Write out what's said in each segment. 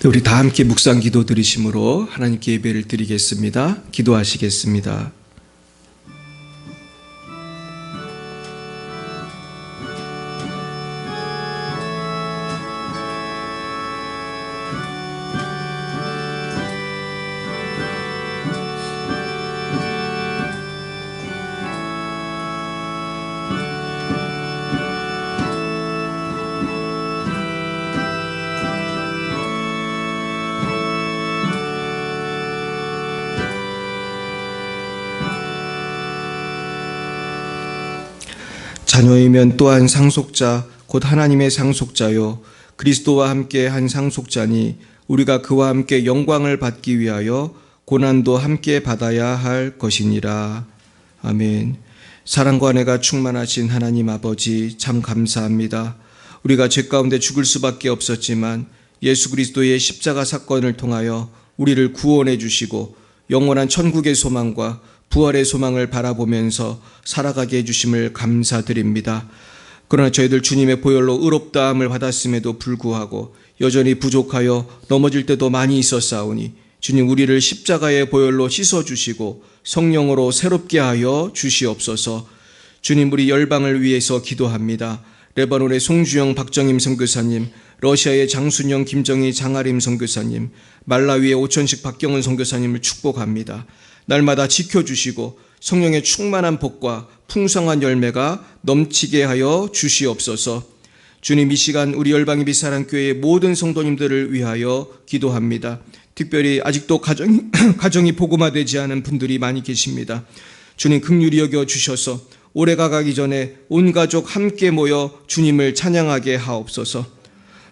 우리 다 함께 묵상 기도 드리심으로 하나님께 예배를 드리겠습니다. 기도하시겠습니다. 자녀이면 또한 상속자 곧 하나님의 상속자요 그리스도와 함께 한 상속자니 우리가 그와 함께 영광을 받기 위하여 고난도 함께 받아야 할 것이니라. 아멘. 사랑과 은혜가 충만하신 하나님 아버지 참 감사합니다. 우리가 죄 가운데 죽을 수밖에 없었지만 예수 그리스도의 십자가 사건을 통하여 우리를 구원해 주시고 영원한 천국의 소망과 부활의 소망을 바라보면서 살아가게 해주심을 감사드립니다. 그러나 저희들 주님의 보혈로 의롭다함을 받았음에도 불구하고 여전히 부족하여 넘어질 때도 많이 있었사오니 주님 우리를 십자가의 보혈로 씻어주시고 성령으로 새롭게 하여 주시옵소서. 주님 우리 열방을 위해서 기도합니다. 레바논의 송주영 박정임 선교사님, 러시아의 장순영 김정희 장아림 선교사님, 말라위의 오천식 박경은 선교사님을 축복합니다. 날마다 지켜주시고 성령의 충만한 복과 풍성한 열매가 넘치게 하여 주시옵소서. 주님 이 시간 우리 열방의 빛사랑교회의 모든 성도님들을 위하여 기도합니다. 특별히 아직도 가정이 복음화되지 않은 분들이 많이 계십니다. 주님 긍휼히 여겨 주셔서 올해가 가기 전에 온 가족 함께 모여 주님을 찬양하게 하옵소서.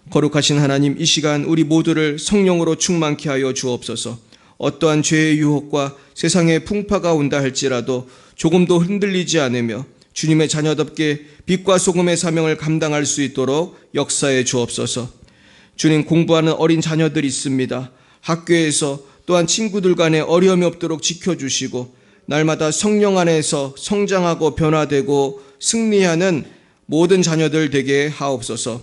거룩하신 하나님 이 시간 우리 모두를 성령으로 충만케 하여 주옵소서. 어떠한 죄의 유혹과 세상의 풍파가 온다 할지라도 조금도 흔들리지 않으며 주님의 자녀답게 빛과 소금의 사명을 감당할 수 있도록 역사해 주옵소서. 주님 공부하는 어린 자녀들이 있습니다. 학교에서 또한 친구들 간에 어려움이 없도록 지켜주시고 날마다 성령 안에서 성장하고 변화되고 승리하는 모든 자녀들 되게 하옵소서.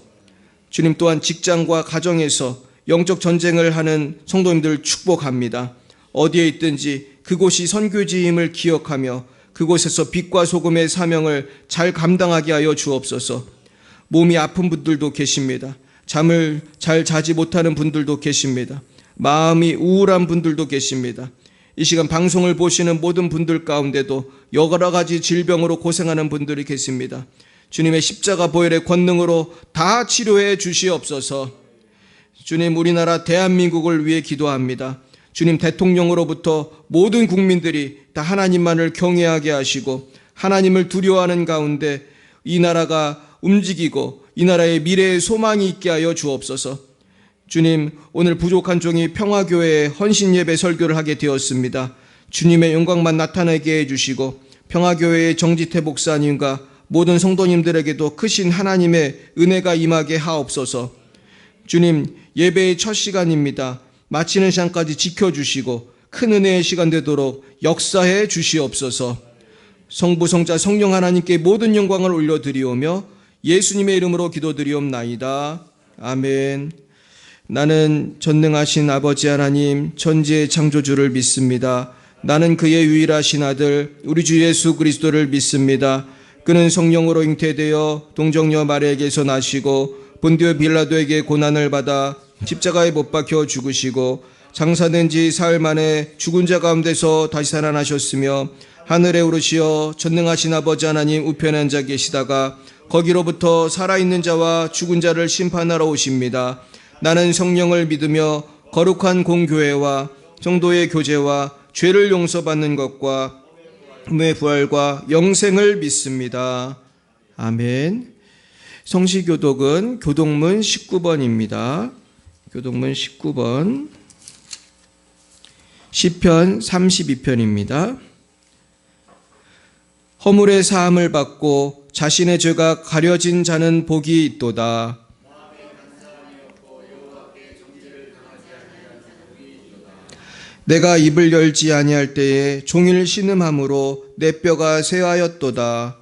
주님 또한 직장과 가정에서 영적 전쟁을 하는 성도님들 축복합니다. 어디에 있든지 그곳이 선교지임을 기억하며 그곳에서 빛과 소금의 사명을 잘 감당하게 하여 주옵소서. 몸이 아픈 분들도 계십니다. 잠을 잘 자지 못하는 분들도 계십니다. 마음이 우울한 분들도 계십니다. 이 시간 방송을 보시는 모든 분들 가운데도 여러 가지 질병으로 고생하는 분들이 계십니다. 주님의 십자가 보혈의 권능으로 다 치료해 주시옵소서. 주님 우리나라 대한민국을 위해 기도합니다. 주님 대통령으로부터 모든 국민들이 다 하나님만을 경외하게 하시고 하나님을 두려워하는 가운데 이 나라가 움직이고 이 나라의 미래의 소망이 있게 하여 주옵소서. 주님 오늘 부족한 종이 평화교회에 헌신예배 설교를 하게 되었습니다. 주님의 영광만 나타나게 해주시고 평화교회의 정지태 목사님과 모든 성도님들에게도 크신 하나님의 은혜가 임하게 하옵소서. 주님 예배의 첫 시간입니다. 마치는 시간까지 지켜주시고 큰 은혜의 시간 되도록 역사해 주시옵소서. 성부 성자 성령 하나님께 모든 영광을 올려드리오며 예수님의 이름으로 기도드리옵나이다. 아멘. 나는 전능하신 아버지 하나님 천지의 창조주를 믿습니다. 나는 그의 유일하신 아들 우리 주 예수 그리스도를 믿습니다. 그는 성령으로 잉태되어 동정녀 마리아에게서 나시고 본디오 빌라도에게 고난을 받아 십자가에 못 박혀 죽으시고 장사된 지 사흘 만에 죽은 자 가운데서 다시 살아나셨으며 하늘에 오르시어 전능하신 아버지 하나님 우편에 앉아 계시다가 거기로부터 살아있는 자와 죽은 자를 심판하러 오십니다. 나는 성령을 믿으며 거룩한 공교회와 성도의 교제와 죄를 용서받는 것과 몸의 부활과 영생을 믿습니다. 아멘. 성시교독은 교독문 19번입니다. 교독문 19번 시편 32편입니다. 허물의 사함을 받고 자신의 죄가 가려진 자는 복이 있도다. 내가 입을 열지 아니할 때에 종일 신음함으로 내 뼈가 쇠하였도다.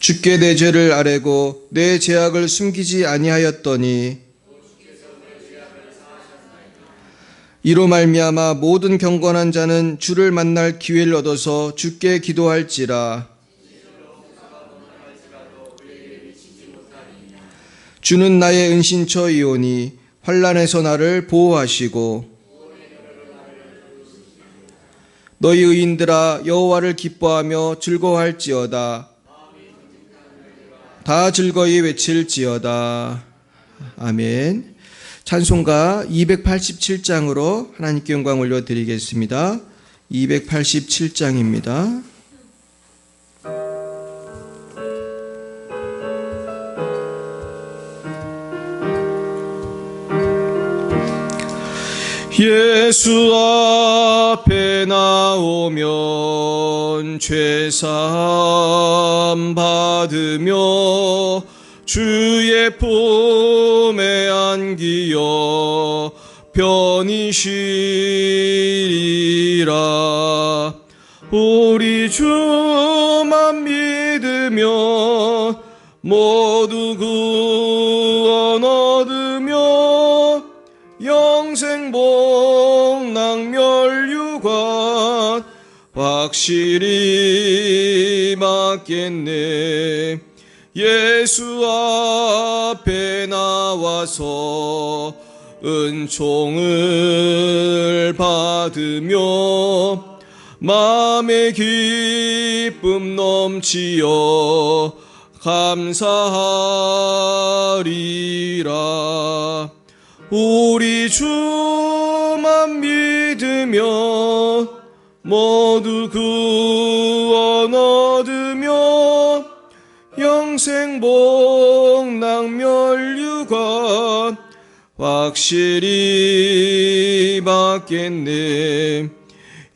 주께 내 죄를 아뢰고 내 죄악을 숨기지 아니하였더니 이로 말미암아 모든 경건한 자는 주를 만날 기회를 얻어서 주께 기도할지라. 주는 나의 은신처이오니 환난에서 나를 보호하시고 너희 의인들아 여호와를 기뻐하며 즐거워할지어다. 다 즐거이 외칠지어다. 아멘. 찬송가 287장으로 하나님께 영광 올려드리겠습니다. 287장입니다. 예수 앞에 나오면 죄사함 받으며 주의 품에 안기어 편히 쉬리라. 우리 주만 믿으면 모두 구원 얻으며 영생 복락 멸류관 확실히 받겠네. 예수 앞에 나와서 은총을 받으며 마음의 기쁨 넘치어 감사하리라. 우리 주만 믿으며 모두 구원 얻으며 영생 복락 멸류관 확실히 받겠네.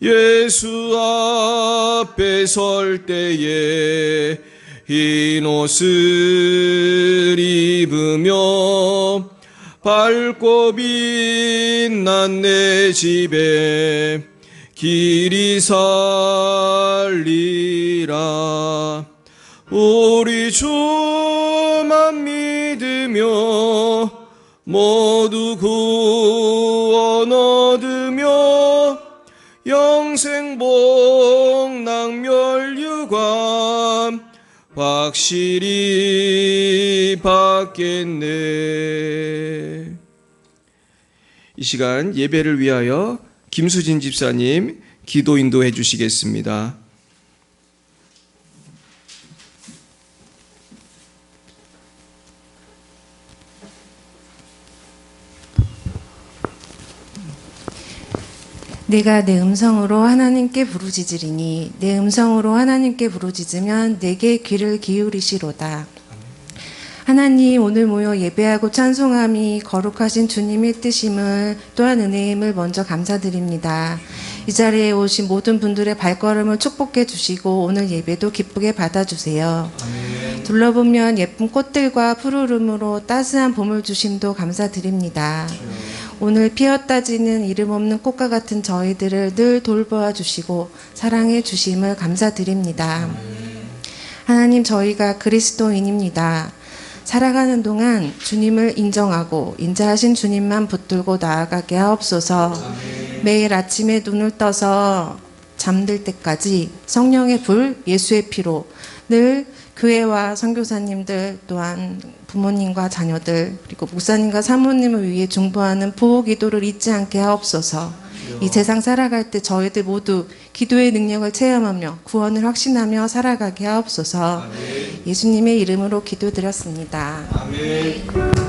예수 앞에 설 때에 흰 옷을 입으며 밝고 빛난 내 집에 길이 살리라. 우리 주만 믿으며 모두 구원 얻으며 영생 복락 멸류관 확실히 받겠네. 이 시간 예배를 위하여 김수진 집사님 기도 인도해 주시겠습니다. 내가 내 음성으로 하나님께 부르짖으리니 내 음성으로 하나님께 부르짖으면 내게 귀를 기울이시로다. 하나님, 오늘 모여 예배하고 찬송함이 거룩하신 주님의 뜻임을 또한 은혜임을 먼저 감사드립니다. 이 자리에 오신 모든 분들의 발걸음을 축복해 주시고 오늘 예배도 기쁘게 받아주세요. 아멘. 둘러보면 예쁜 꽃들과 푸르름으로 따스한 봄을 주심도 감사드립니다. 오늘 피었다 지는 이름 없는 꽃과 같은 저희들을 늘 돌보아 주시고 사랑해 주심을 감사드립니다. 하나님, 저희가 그리스도인입니다. 살아가는 동안 주님을 인정하고 인자하신 주님만 붙들고 나아가게 하옵소서. 매일 아침에 눈을 떠서 잠들 때까지 성령의 불, 예수의 피로 늘 교회와 선교사님들 또한 부모님과 자녀들 그리고 목사님과 사모님을 위해 중보하는 보호 기도를 잊지 않게 하옵소서. 이 세상 살아갈 때 저희들 모두 기도의 능력을 체험하며 구원을 확신하며 살아가게 하옵소서. 아멘. 예수님의 이름으로 기도드렸습니다. 아멘.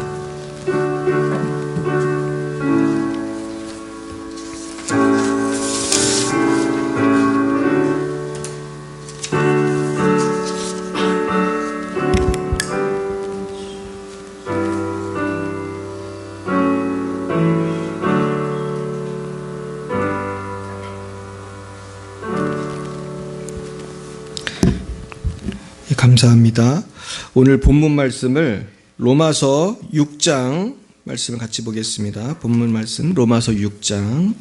감사합니다. 오늘 본문 말씀을 로마서 6장 말씀을 같이 보겠습니다. 본문 말씀 로마서 6장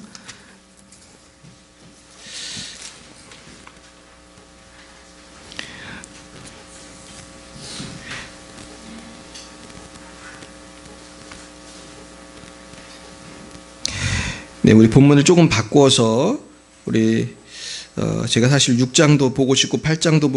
네, 우리 본문을 조금 바꾸어서 제가 사실 6장도 보고 싶고 8장도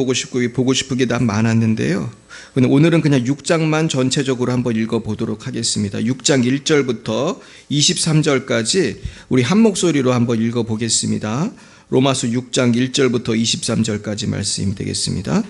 보고 싶은 게 난 많았는데요. 오늘은 그냥 6장만 전체적으로 한번 읽어보도록 하겠습니다. 6장 1절부터 23절까지 우리 한 목소리로 한번 읽어보겠습니다. 로마서 6장 1절부터 23절까지 말씀이 되겠습니다.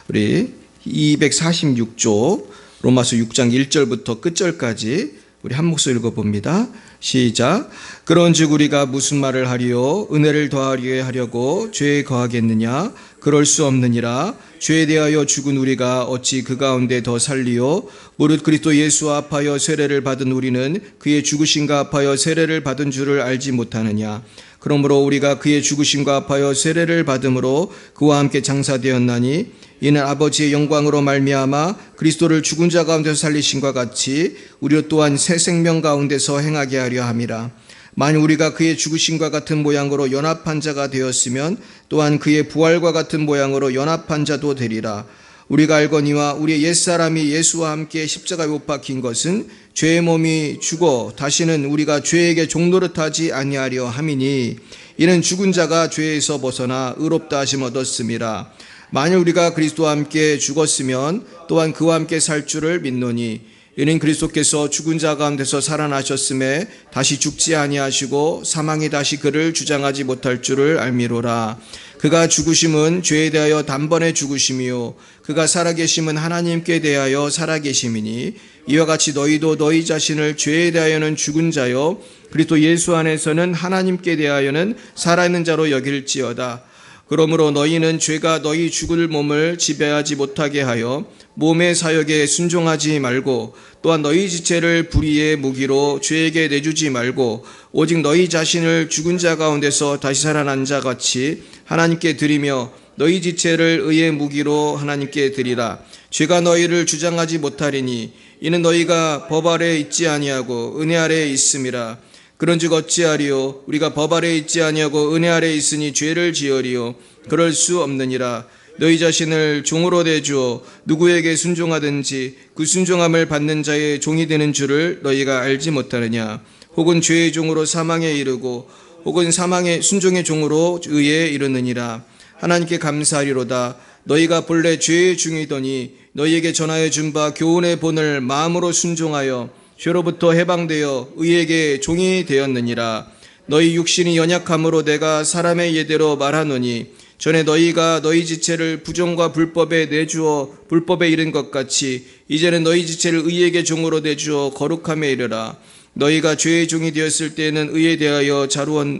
우리 246조 로마서 6장 1절부터 끝절까지 우리 한 목소리 읽어봅니다. 시작. 그런즉 우리가 무슨 말을 하리요? 은혜를 더하려 하려고 죄에 거하겠느냐? 그럴 수 없느니라. 죄에 대하여 죽은 우리가 어찌 그 가운데 더 살리요? 무릇 그리스도 예수와 합하여 세례를 받은 우리는 그의 죽으심과 합하여 세례를 받은 줄을 알지 못하느냐? 그러므로 우리가 그의 죽으심과 합하여 세례를 받음으로 그와 함께 장사되었나니 이는 아버지의 영광으로 말미암아 그리스도를 죽은 자 가운데서 살리심과 같이 우리 또한 새 생명 가운데서 행하게 하려 함이라. 만일 우리가 그의 죽으심과 같은 모양으로 연합한 자가 되었으면 또한 그의 부활과 같은 모양으로 연합한 자도 되리라. 우리가 알거니와 우리의 옛사람이 예수와 함께 십자가에 못 박힌 것은 죄의 몸이 죽어 다시는 우리가 죄에게 종노릇하지 아니하려 함이니 이는 죽은 자가 죄에서 벗어나 의롭다 하심 얻었음이라. 만일 우리가 그리스도와 함께 죽었으면 또한 그와 함께 살 줄을 믿노니 이는 그리스도께서 죽은 자 가운데서 살아나셨음에 다시 죽지 아니하시고 사망이 다시 그를 주장하지 못할 줄을 알미로라. 그가 죽으심은 죄에 대하여 단번에 죽으심이요 그가 살아계심은 하나님께 대하여 살아계심이니 이와 같이 너희도 너희 자신을 죄에 대하여는 죽은 자요 그리스도 예수 안에서는 하나님께 대하여는 살아있는 자로 여길지어다. 그러므로 너희는 죄가 너희 죽을 몸을 지배하지 못하게 하여 몸의 사역에 순종하지 말고 또한 너희 지체를 불의의 무기로 죄에게 내주지 말고 오직 너희 자신을 죽은 자 가운데서 다시 살아난 자 같이 하나님께 드리며 너희 지체를 의의 무기로 하나님께 드리라. 죄가 너희를 주장하지 못하리니 이는 너희가 법 아래에 있지 아니하고 은혜 아래에 있음이라. 그런즉 어찌하리요? 우리가 법 아래에 있지 아니하고 은혜 아래에 있으니 죄를 지으리요? 그럴 수 없느니라. 너희 자신을 종으로 내주어 누구에게 순종하든지 그 순종함을 받는 자의 종이 되는 줄을 너희가 알지 못하느냐? 혹은 죄의 종으로 사망에 이르고 혹은 사망의 순종의 종으로 의에 이르느니라. 하나님께 감사하리로다. 너희가 본래 죄의 중이더니 너희에게 전하여 준 바 교훈의 본을 마음으로 순종하여 죄로부터 해방되어 의에게 종이 되었느니라. 너희 육신이 연약함으로 내가 사람의 예대로 말하노니 전에 너희가 너희 지체를 부정과 불법에 내주어 불법에 이른 것 같이 이제는 너희 지체를 의에게 종으로 내주어 거룩함에 이르라. 너희가 죄의 종이 되었을 때에는 의에 대하여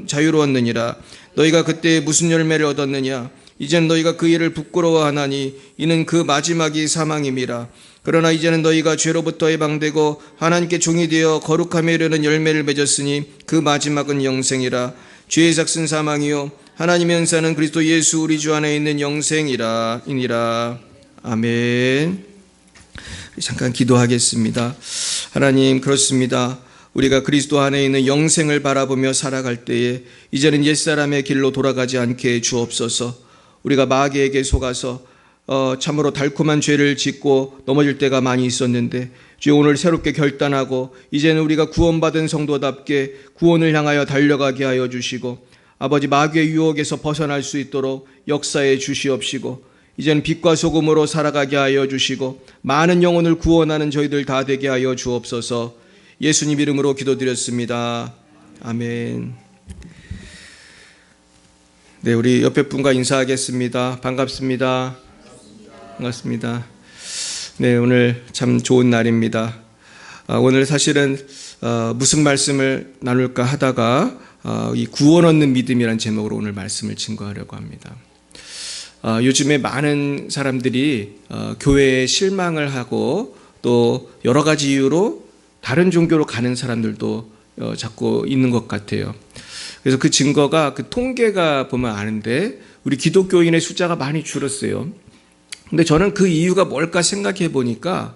자유로웠느니라. 너희가 그때 무슨 열매를 얻었느냐? 이제는 너희가 그 일을 부끄러워하나니 이는 그 마지막이 사망임이라. 그러나 이제는 너희가 죄로부터 해방되고 하나님께 종이 되어 거룩함에 이르는 열매를 맺었으니 그 마지막은 영생이라. 죄의 삭슨 사망이요 하나님의 은사는 그리스도 예수 우리 주 안에 있는 영생이라. 아멘. 잠깐 기도하겠습니다. 하나님, 그렇습니다. 우리가 그리스도 안에 있는 영생을 바라보며 살아갈 때에 이제는 옛사람의 길로 돌아가지 않게 주옵소서. 우리가 마귀에게 속아서 참으로 달콤한 죄를 짓고 넘어질 때가 많이 있었는데 주여 오늘 새롭게 결단하고 이제는 우리가 구원받은 성도답게 구원을 향하여 달려가게 하여 주시고 아버지 마귀의 유혹에서 벗어날 수 있도록 역사해 주시옵시고 이제는 빛과 소금으로 살아가게 하여 주시고 많은 영혼을 구원하는 저희들 다 되게 하여 주옵소서. 예수님 이름으로 기도드렸습니다. 아멘. 네, 우리 옆에 분과 인사하겠습니다. 반갑습니다. 반갑습니다. 네, 오늘 참 좋은 날입니다. 오늘 사실은 무슨 말씀을 나눌까 하다가 이 구원 얻는 믿음이라는 제목으로 오늘 말씀을 증거하려고 합니다. 요즘에 많은 사람들이 교회에 실망을 하고 또 여러 가지 이유로 다른 종교로 가는 사람들도 자꾸 있는 것 같아요. 그래서 그 증거가 그 통계가 보면 아는데 우리 기독교인의 숫자가 많이 줄었어요. 근데 저는 그 이유가 뭘까 생각해 보니까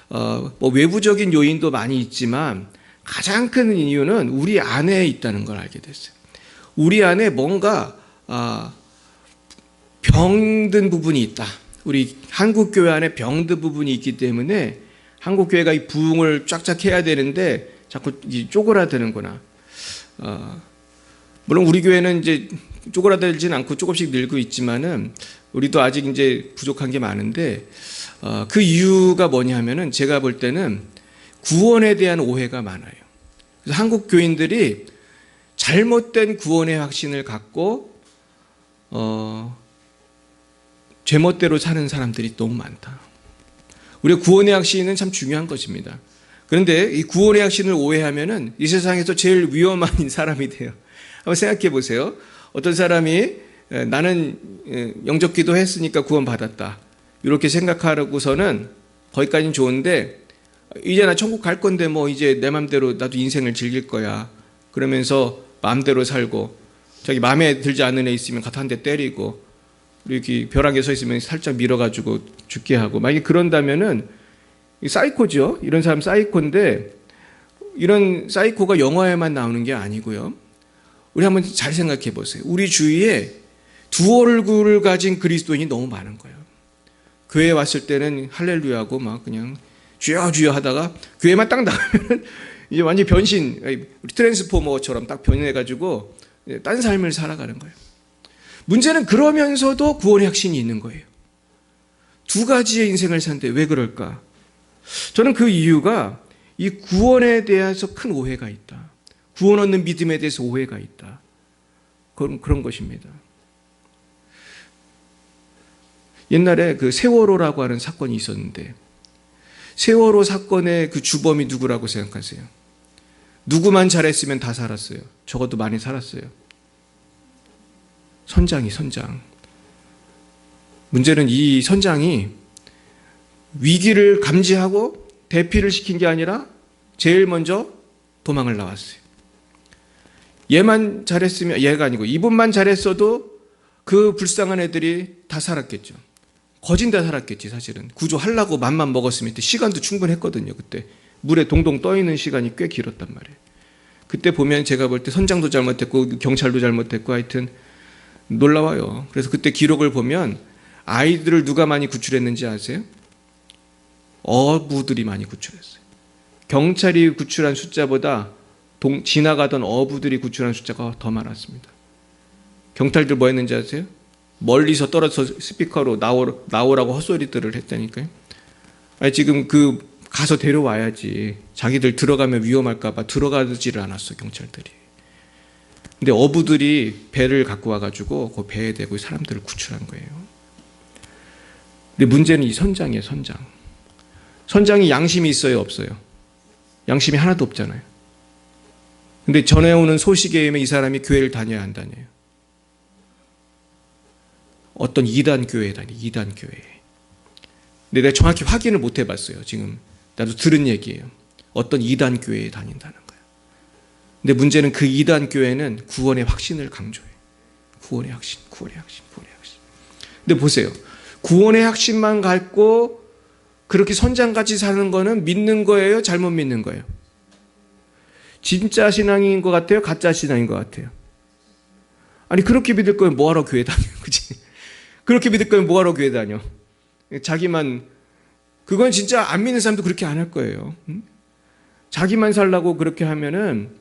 뭐 외부적인 요인도 많이 있지만 가장 큰 이유는 우리 안에 있다는 걸 알게 됐어요. 우리 안에 뭔가 병든 부분이 있다. 우리 한국교회 안에 병든 부분이 있기 때문에 한국교회가 이 부흥을 쫙쫙 해야 되는데 자꾸 쪼그라드는구나. 물론 우리 교회는 이제 쪼그라들진 않고 조금씩 늘고 있지만은 우리도 아직 이제 부족한 게 많은데 그 이유가 뭐냐 하면은 제가 볼 때는 구원에 대한 오해가 많아요. 그래서 한국 교인들이 잘못된 구원의 확신을 갖고 제멋대로 사는 사람들이 너무 많다. 우리가 구원의 확신은 참 중요한 것입니다. 그런데 이 구원의 확신을 오해하면은 이 세상에서 제일 위험한 사람이 돼요. 한번 생각해 보세요. 어떤 사람이 나는 영접 기도했으니까 구원 받았다. 이렇게 생각하고서는 거기까지는 좋은데 이제 나 천국 갈 건데 뭐 이제 내 맘대로 나도 인생을 즐길 거야. 그러면서 마음대로 살고 자기 마음에 들지 않는 애 있으면 가서 한 대 때리고 이렇게 벼락에 서 있으면 살짝 밀어가지고 죽게 하고 만약에 그런다면은 사이코죠. 이런 사람 사이코인데 이런 사이코가 영화에만 나오는 게 아니고요. 우리 한번 잘 생각해 보세요. 우리 주위에 두 얼굴을 가진 그리스도인이 너무 많은 거예요. 교회에 왔을 때는 할렐루야하고 막 그냥 주여 주여 하다가 교회만 딱 나가면 이제 완전 변신, 트랜스포머처럼 딱 변해가지고 딴 삶을 살아가는 거예요. 문제는 그러면서도 구원의 확신이 있는 거예요. 두 가지의 인생을 사는데 왜 그럴까? 저는 그 이유가 이 구원에 대해서 큰 오해가 있다. 구원 얻는 믿음에 대해서 오해가 있다. 그런 것입니다. 옛날에 그 세월호라고 하는 사건이 있었는데 세월호 사건의 그 주범이 누구라고 생각하세요? 누구만 잘했으면 다 살았어요. 적어도 많이 살았어요. 선장. 문제는 이 선장이 위기를 감지하고 대피를 시킨 게 아니라 제일 먼저 도망을 나왔어요. 얘만 잘했으면, 얘가 아니고 이분만 잘했어도 그 불쌍한 애들이 다 살았겠죠. 거진 다 살았겠지 사실은. 구조하려고 맘만 먹었으면 시간도 충분했거든요. 그때 물에 동동 떠있는 시간이 꽤 길었단 말이에요. 그때 보면 제가 볼 때 선장도 잘못했고 경찰도 잘못했고 하여튼 놀라워요. 그래서 그때 기록을 보면 아이들을 누가 많이 구출했는지 아세요? 어부들이 많이 구출했어요. 경찰이 구출한 숫자보다 지나가던 어부들이 구출한 숫자가 더 많았습니다. 경찰들 뭐 했는지 아세요? 멀리서 떨어져서 스피커로 나오라고 헛소리들을 했다니까요. 아니 지금 가서 데려와야지. 자기들 들어가면 위험할까봐 들어가지를 않았어 경찰들이. 근데 어부들이 배를 갖고 와가지고 그 배에 대고 사람들을 구출한 거예요. 근데 문제는 이 선장이에요. 선장이 양심이 있어요, 없어요? 양심이 하나도 없잖아요. 근데 전해오는 소식에 의하면 이 사람이 교회를 다녀야 안 다녀요. 어떤 이단 교회에 다녀요. 이단 교회. 근데 내가 정확히 확인을 못 해봤어요. 지금 나도 들은 얘기예요. 어떤 이단 교회에 다닌다는 거예요. 근데 문제는 그 이단 교회는 구원의 확신을 강조해요. 구원의 확신. 근데 보세요. 구원의 확신만 갖고 그렇게 선장같이 사는 거는 믿는 거예요? 잘못 믿는 거예요? 진짜 신앙인 것 같아요? 가짜 신앙인 것 같아요? 아니 그렇게 믿을 거면 뭐하러 교회 다녀? 그치? 그렇게 믿을 거면 뭐하러 교회 다녀? 자기만, 그건 진짜 안 믿는 사람도 그렇게 안 할 거예요. 자기만 살라고 그렇게 하면은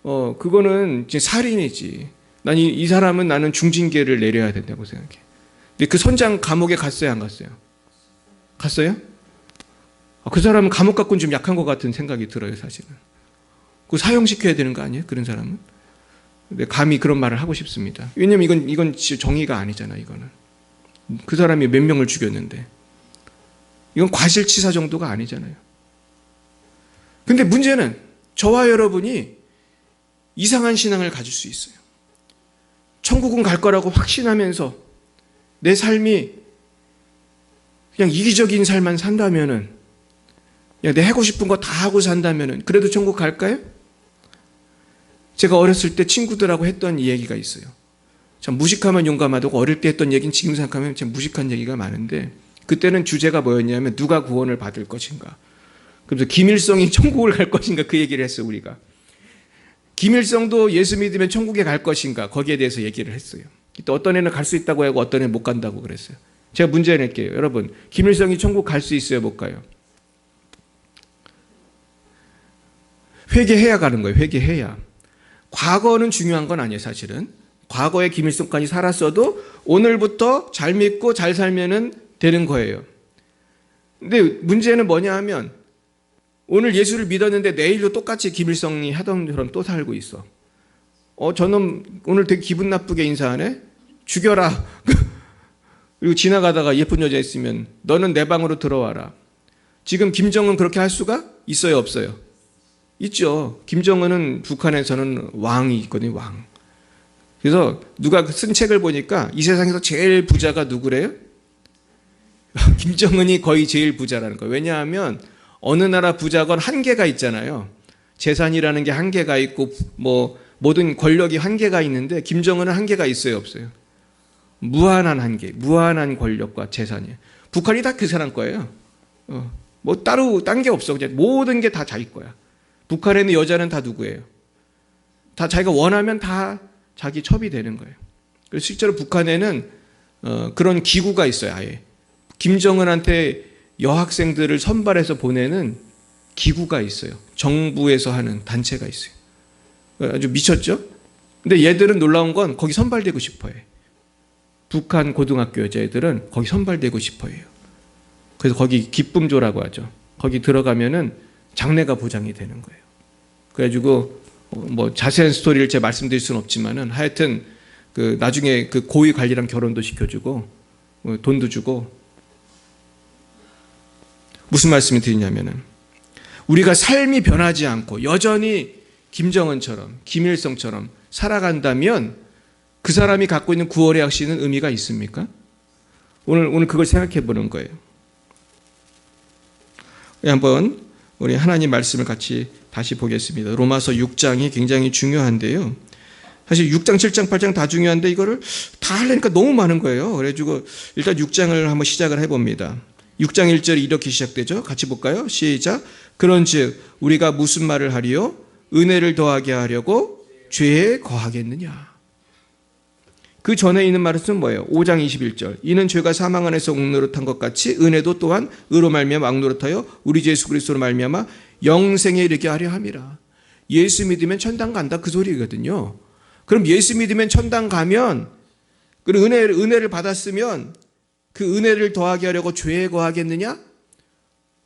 그거는 이제 살인이지. 난 이 사람은 나는 중징계를 내려야 된다고 생각해. 근데 그 선장 감옥에 갔어요, 안 갔어요? 갔어요? 그 사람은 감옥 갖고는 좀 약한 것 같은 생각이 들어요, 사실은. 그거 사형시켜야 되는 거 아니에요? 그런 사람은? 근데 감히 그런 말을 하고 싶습니다. 왜냐면 이건 진짜 정의가 아니잖아, 이거는. 그 사람이 몇 명을 죽였는데. 이건 과실치사 정도가 아니잖아요. 근데 문제는 저와 여러분이 이상한 신앙을 가질 수 있어요. 천국은 갈 거라고 확신하면서 내 삶이 그냥 이기적인 삶만 산다면은, 그냥 내 하고 싶은 거 다 하고 산다면은 그래도 천국 갈까요? 제가 어렸을 때 친구들하고 했던 얘기가 있어요. 참 무식하면 용감하다고 어릴 때 했던 얘기는 지금 생각하면 참 무식한 얘기가 많은데 그때는 주제가 뭐였냐면 누가 구원을 받을 것인가. 그래서 김일성이 천국을 갈 것인가 그 얘기를 했어요. 우리가. 김일성도 예수 믿으면 천국에 갈 것인가 거기에 대해서 얘기를 했어요. 또 어떤 애는 갈 수 있다고 하고 어떤 애는 못 간다고 그랬어요. 제가 문제 낼게요. 여러분 김일성이 천국 갈 수 있어요? 못 가요? 회개해야 가는 거예요. 회개해야. 과거는 중요한 건 아니에요, 사실은. 과거에 김일성까지 살았어도 오늘부터 잘 믿고 잘 살면은 되는 거예요. 근데 문제는 뭐냐 하면 오늘 예수를 믿었는데 내일도 똑같이 김일성이 하던 것처럼 또 살고 있어. 저는 오늘 되게 기분 나쁘게 인사하네? 죽여라. 그리고 지나가다가 예쁜 여자 있으면 너는 내 방으로 들어와라. 지금 김정은 그렇게 할 수가 있어요, 없어요? 있죠. 김정은은 북한에서는 왕이 있거든요, 왕. 그래서 누가 쓴 책을 보니까 이 세상에서 제일 부자가 누구래요? 김정은이 거의 제일 부자라는 거예요. 왜냐하면 어느 나라 부자건 한계가 있잖아요. 재산이라는 게 한계가 있고 모든 권력이 한계가 있는데 김정은은 한계가 있어요, 없어요? 무한한 한계, 무한한 권력과 재산이에요. 북한이 다 그 사람 거예요. 따로 딴 게 없어. 그냥 모든 게 다 자기 거야. 북한에 있는 여자는 다 누구예요? 다 자기가 원하면 다 자기 첩이 되는 거예요. 그래서 실제로 북한에는 그런 기구가 있어요, 아예. 김정은한테 여학생들을 선발해서 보내는 기구가 있어요. 정부에서 하는 단체가 있어요. 아주 미쳤죠? 근데 얘들은 놀라운 건 거기 선발되고 싶어 해요. 북한 고등학교 여자애들은 거기 선발되고 싶어 해요. 그래서 거기 기쁨조라고 하죠. 거기 들어가면은 장래가 보장이 되는 거예요. 그래가지고 자세한 스토리를 제가 말씀드릴 수는 없지만은 하여튼 나중에 그 고위 관리랑 결혼도 시켜주고 돈도 주고. 무슨 말씀을 드리냐면은 우리가 삶이 변하지 않고 여전히 김정은처럼 김일성처럼 살아간다면 그 사람이 갖고 있는 구원의 확신은 의미가 있습니까? 오늘 그걸 생각해 보는 거예요. 한번 우리 하나님 말씀을 같이 다시 보겠습니다. 로마서 6장이 굉장히 중요한데요. 사실 6장, 7장, 8장 다 중요한데 이거를 다 하려니까 너무 많은 거예요. 그래가지고 일단 6장을 한번 시작을 해봅니다. 6장 1절이 이렇게 시작되죠. 같이 볼까요? 시작. 그런즉 우리가 무슨 말을 하리요? 은혜를 더하게 하려고 죄에 거하겠느냐? 그 전에 있는 말은 뭐예요? 5장 21절. 이는 죄가 사망 안에서 옥노릇한 것 같이 은혜도 또한 의로 말미암아 옥노릇하여 우리 주 예수 그리스도로 말미암아 영생에 이르게 하려 함이라. 예수 믿으면 천당 간다 그 소리거든요. 그럼 예수 믿으면 천당 가면 그 은혜를 받았으면 그 은혜를 더하게 하려고 죄에 거하겠느냐?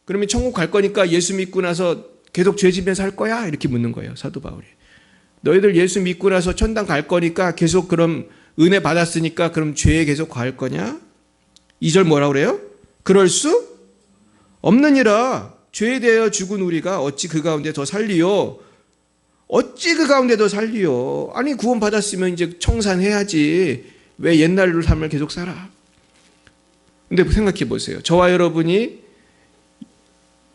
그러면 천국 갈 거니까 예수 믿고 나서 계속 죄 지면서 할 거야? 이렇게 묻는 거예요, 사도 바울이. 너희들 예수 믿고 나서 천당 갈 거니까 계속 그럼 은혜 받았으니까 그럼 죄에 계속 거할 거냐? 2절 뭐라고 그래요? 그럴 수 없느니라. 죄에 대하여 죽은 우리가 어찌 그 가운데 더 살리요? 어찌 그 가운데 더 살리요? 아니 구원 받았으면 이제 청산해야지. 왜 옛날로 삶을 계속 살아? 근데 생각해 보세요. 저와 여러분이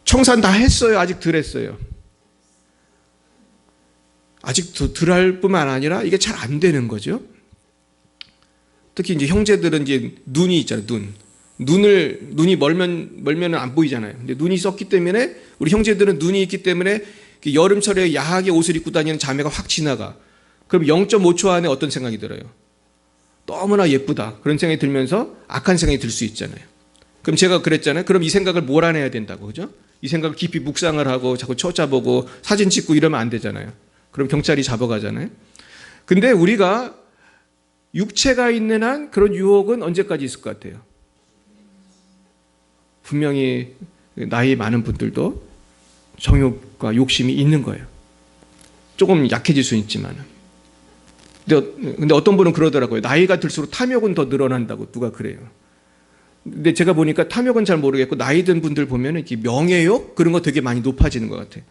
청산 다 했어요? 아직 덜 했어요? 아직 덜 할 뿐만 아니라 이게 잘 안 되는 거죠. 특히 이제 형제들은 이제 눈이 있잖아요. 눈이 멀면 안 보이잖아요. 근데 눈이 썼기 때문에 우리 형제들은 눈이 있기 때문에 여름철에 야하게 옷을 입고 다니는 자매가 확 지나가. 그럼 0.5초 안에 어떤 생각이 들어요? 너무나 예쁘다. 그런 생각이 들면서 악한 생각이 들 수 있잖아요. 그럼 제가 그랬잖아요. 그럼 이 생각을 몰아내야 된다고. 그죠? 이 생각을 깊이 묵상을 하고 자꾸 쳐다보고 사진 찍고 이러면 안 되잖아요. 그럼 경찰이 잡아가잖아요. 근데 우리가 육체가 있는 한 그런 유혹은 언제까지 있을 것 같아요? 분명히 나이 많은 분들도 정욕과 욕심이 있는 거예요. 조금 약해질 수는 있지만. 근데 어떤 분은 그러더라고요. 나이가 들수록 탐욕은 더 늘어난다고 누가 그래요. 근데 제가 보니까 탐욕은 잘 모르겠고 나이 든 분들 보면 명예욕 그런 거 되게 많이 높아지는 것 같아요.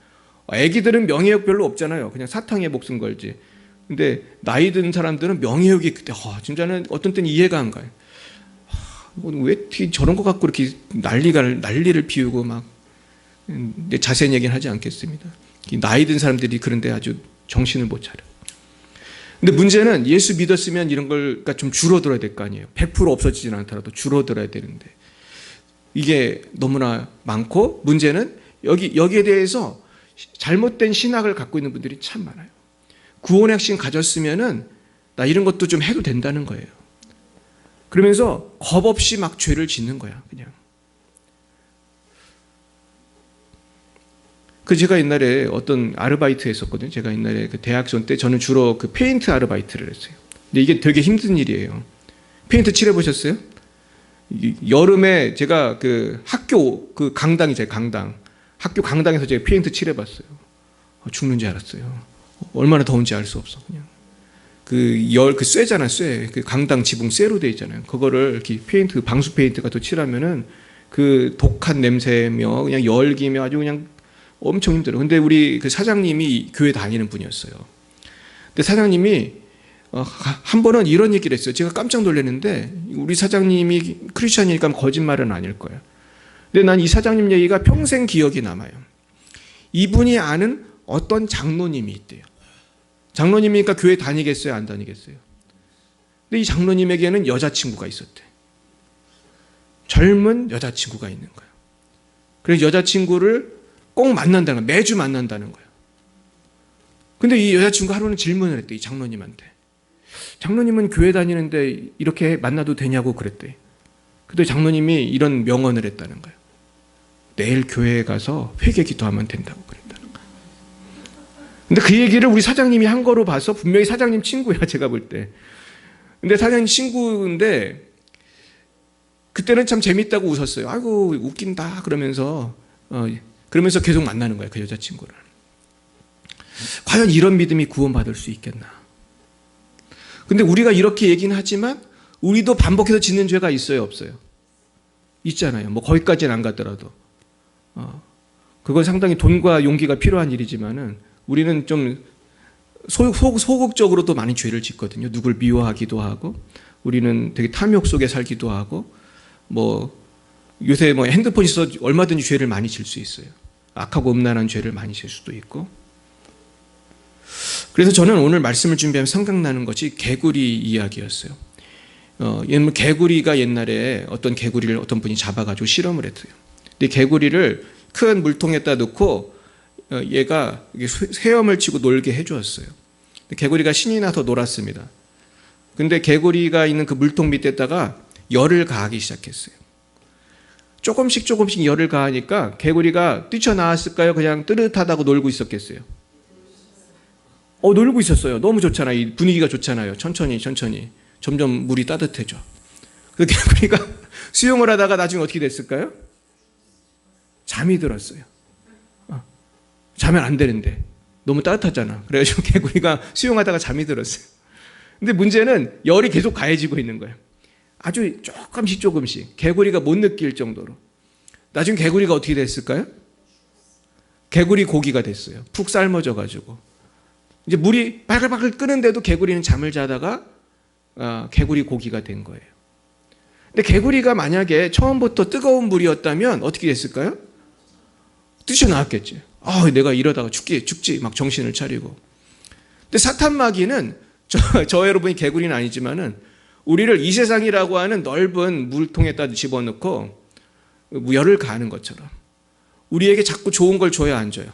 애기들은 명예욕 별로 없잖아요. 그냥 사탕에 목숨 걸지. 근데 나이 든 사람들은 명예욕이 그때 진짜는 어떤 때는 이해가 안 가요. 왜 저런 거 갖고 이렇게 난리를 피우고 막. 자세한 얘기는 하지 않겠습니다. 나이 든 사람들이 그런데 아주 정신을 못 차려. 근데 문제는 예수 믿었으면 이런 걸 좀 줄어들어야 될 거 아니에요. 100% 없어지진 않더라도 줄어들어야 되는데 이게 너무나 많고 문제는 여기에 대해서 잘못된 신학을 갖고 있는 분들이 참 많아요. 구원의 핵심 가졌으면은 나 이런 것도 좀 해도 된다는 거예요. 그러면서 겁 없이 막 죄를 짓는 거야, 그냥. 그 제가 옛날에 어떤 아르바이트 했었거든요. 제가 옛날에 그 대학생 때 저는 주로 그 페인트 아르바이트를 했어요. 근데 이게 되게 힘든 일이에요. 페인트 칠해보셨어요? 여름에 제가 그 학교 그 강당이죠, 강당. 학교 강당에서 제가 페인트 칠해봤어요. 죽는 줄 알았어요. 얼마나 더운지 알 수 없어, 그냥. 그 쇠잖아, 쇠. 그 강당 지붕 쇠로 돼 있잖아요. 그거를 이렇게 페인트, 방수 페인트 같은 거 칠하면은 그 독한 냄새며 그냥 열기며 아주 그냥 엄청 힘들어요. 근데 우리 그 사장님이 교회 다니는 분이었어요. 근데 사장님이 한 번은 이런 얘기를 했어요. 제가 깜짝 놀랐는데 우리 사장님이 크리스천이니까 거짓말은 아닐 거예요. 근데 난 이 사장님 얘기가 평생 기억이 남아요. 이분이 아는 어떤 장로님이 있대요. 장로님이니까 교회 다니겠어요? 안 다니겠어요? 근데 이 장로님에게는 여자친구가 있었대. 젊은 여자친구가 있는 거예요. 그래서 여자친구를 꼭 만난다는 거예요. 매주 만난다는 거예요. 근데 이 여자친구가 하루는 질문을 했대, 이 장로님한테. 장로님은 교회 다니는데 이렇게 만나도 되냐고 그랬대. 근데 장로님이 이런 명언을 했다는 거예요. 내일 교회에 가서 회개 기도하면 된다고 그랬다는 거예요. 근데 그 얘기를 우리 사장님이 한 거로 봐서 분명히 사장님 친구야, 제가 볼 때. 근데 사장님 친구인데 그때는 참 재밌다고 웃었어요. 아이고 웃긴다 그러면서 계속 만나는 거예요, 그 여자친구를. 과연 이런 믿음이 구원받을 수 있겠나? 근데 우리가 이렇게 얘기는 하지만 우리도 반복해서 짓는 죄가 있어요, 없어요? 있잖아요. 뭐 거기까지는 안 가더라도. 그건 상당히 돈과 용기가 필요한 일이지만은 우리는 좀 소극적으로도 많이 죄를 짓거든요. 누굴 미워하기도 하고, 우리는 되게 탐욕 속에 살기도 하고, 뭐 요새 뭐 핸드폰이 있어서 얼마든지 죄를 많이 질 수 있어요. 악하고 음란한 죄를 많이 질 수도 있고. 그래서 저는 오늘 말씀을 준비하면 생각나는 것이 개구리 이야기였어요. 개구리가 옛날에 어떤 개구리를 어떤 분이 잡아가지고 실험을 했어요. 근데 개구리를 큰 물통에다 넣고 얘가 헤엄을 치고 놀게 해주었어요. 개구리가 신이 나서 놀았습니다. 근데 개구리가 있는 그 물통 밑에다가 열을 가하기 시작했어요. 조금씩 열을 가하니까 개구리가 뛰쳐나왔을까요? 그냥 뜨뜻하다고 놀고 있었겠어요? 놀고 있었어요. 너무 좋잖아요. 이 분위기가 좋잖아요. 천천히 점점 물이 따뜻해져. 그래서 개구리가 수영을 하다가 나중에 어떻게 됐을까요? 잠이 들었어요. 자면 안 되는데 너무 따뜻하잖아. 그래가지고 개구리가 수영하다가 잠이 들었어요. 근데 문제는 열이 계속 가해지고 있는 거예요. 아주 조금씩 개구리가 못 느낄 정도로. 나중에 개구리가 어떻게 됐을까요? 개구리 고기가 됐어요. 푹 삶아져 가지고 이제 물이 바글바글 끓는데도 개구리는 잠을 자다가 개구리 고기가 된 거예요. 근데 개구리가 만약에 처음부터 뜨거운 물이었다면 어떻게 됐을까요? 뛰쳐나왔겠지. 내가 이러다가 죽지 막 정신을 차리고. 근데 사탄 마귀는 저 여러분이 개구리는 아니지만은 우리를 이 세상이라고 하는 넓은 물통에다 집어넣고 열을 가하는 것처럼 우리에게 자꾸 좋은 걸 줘야 안 줘요.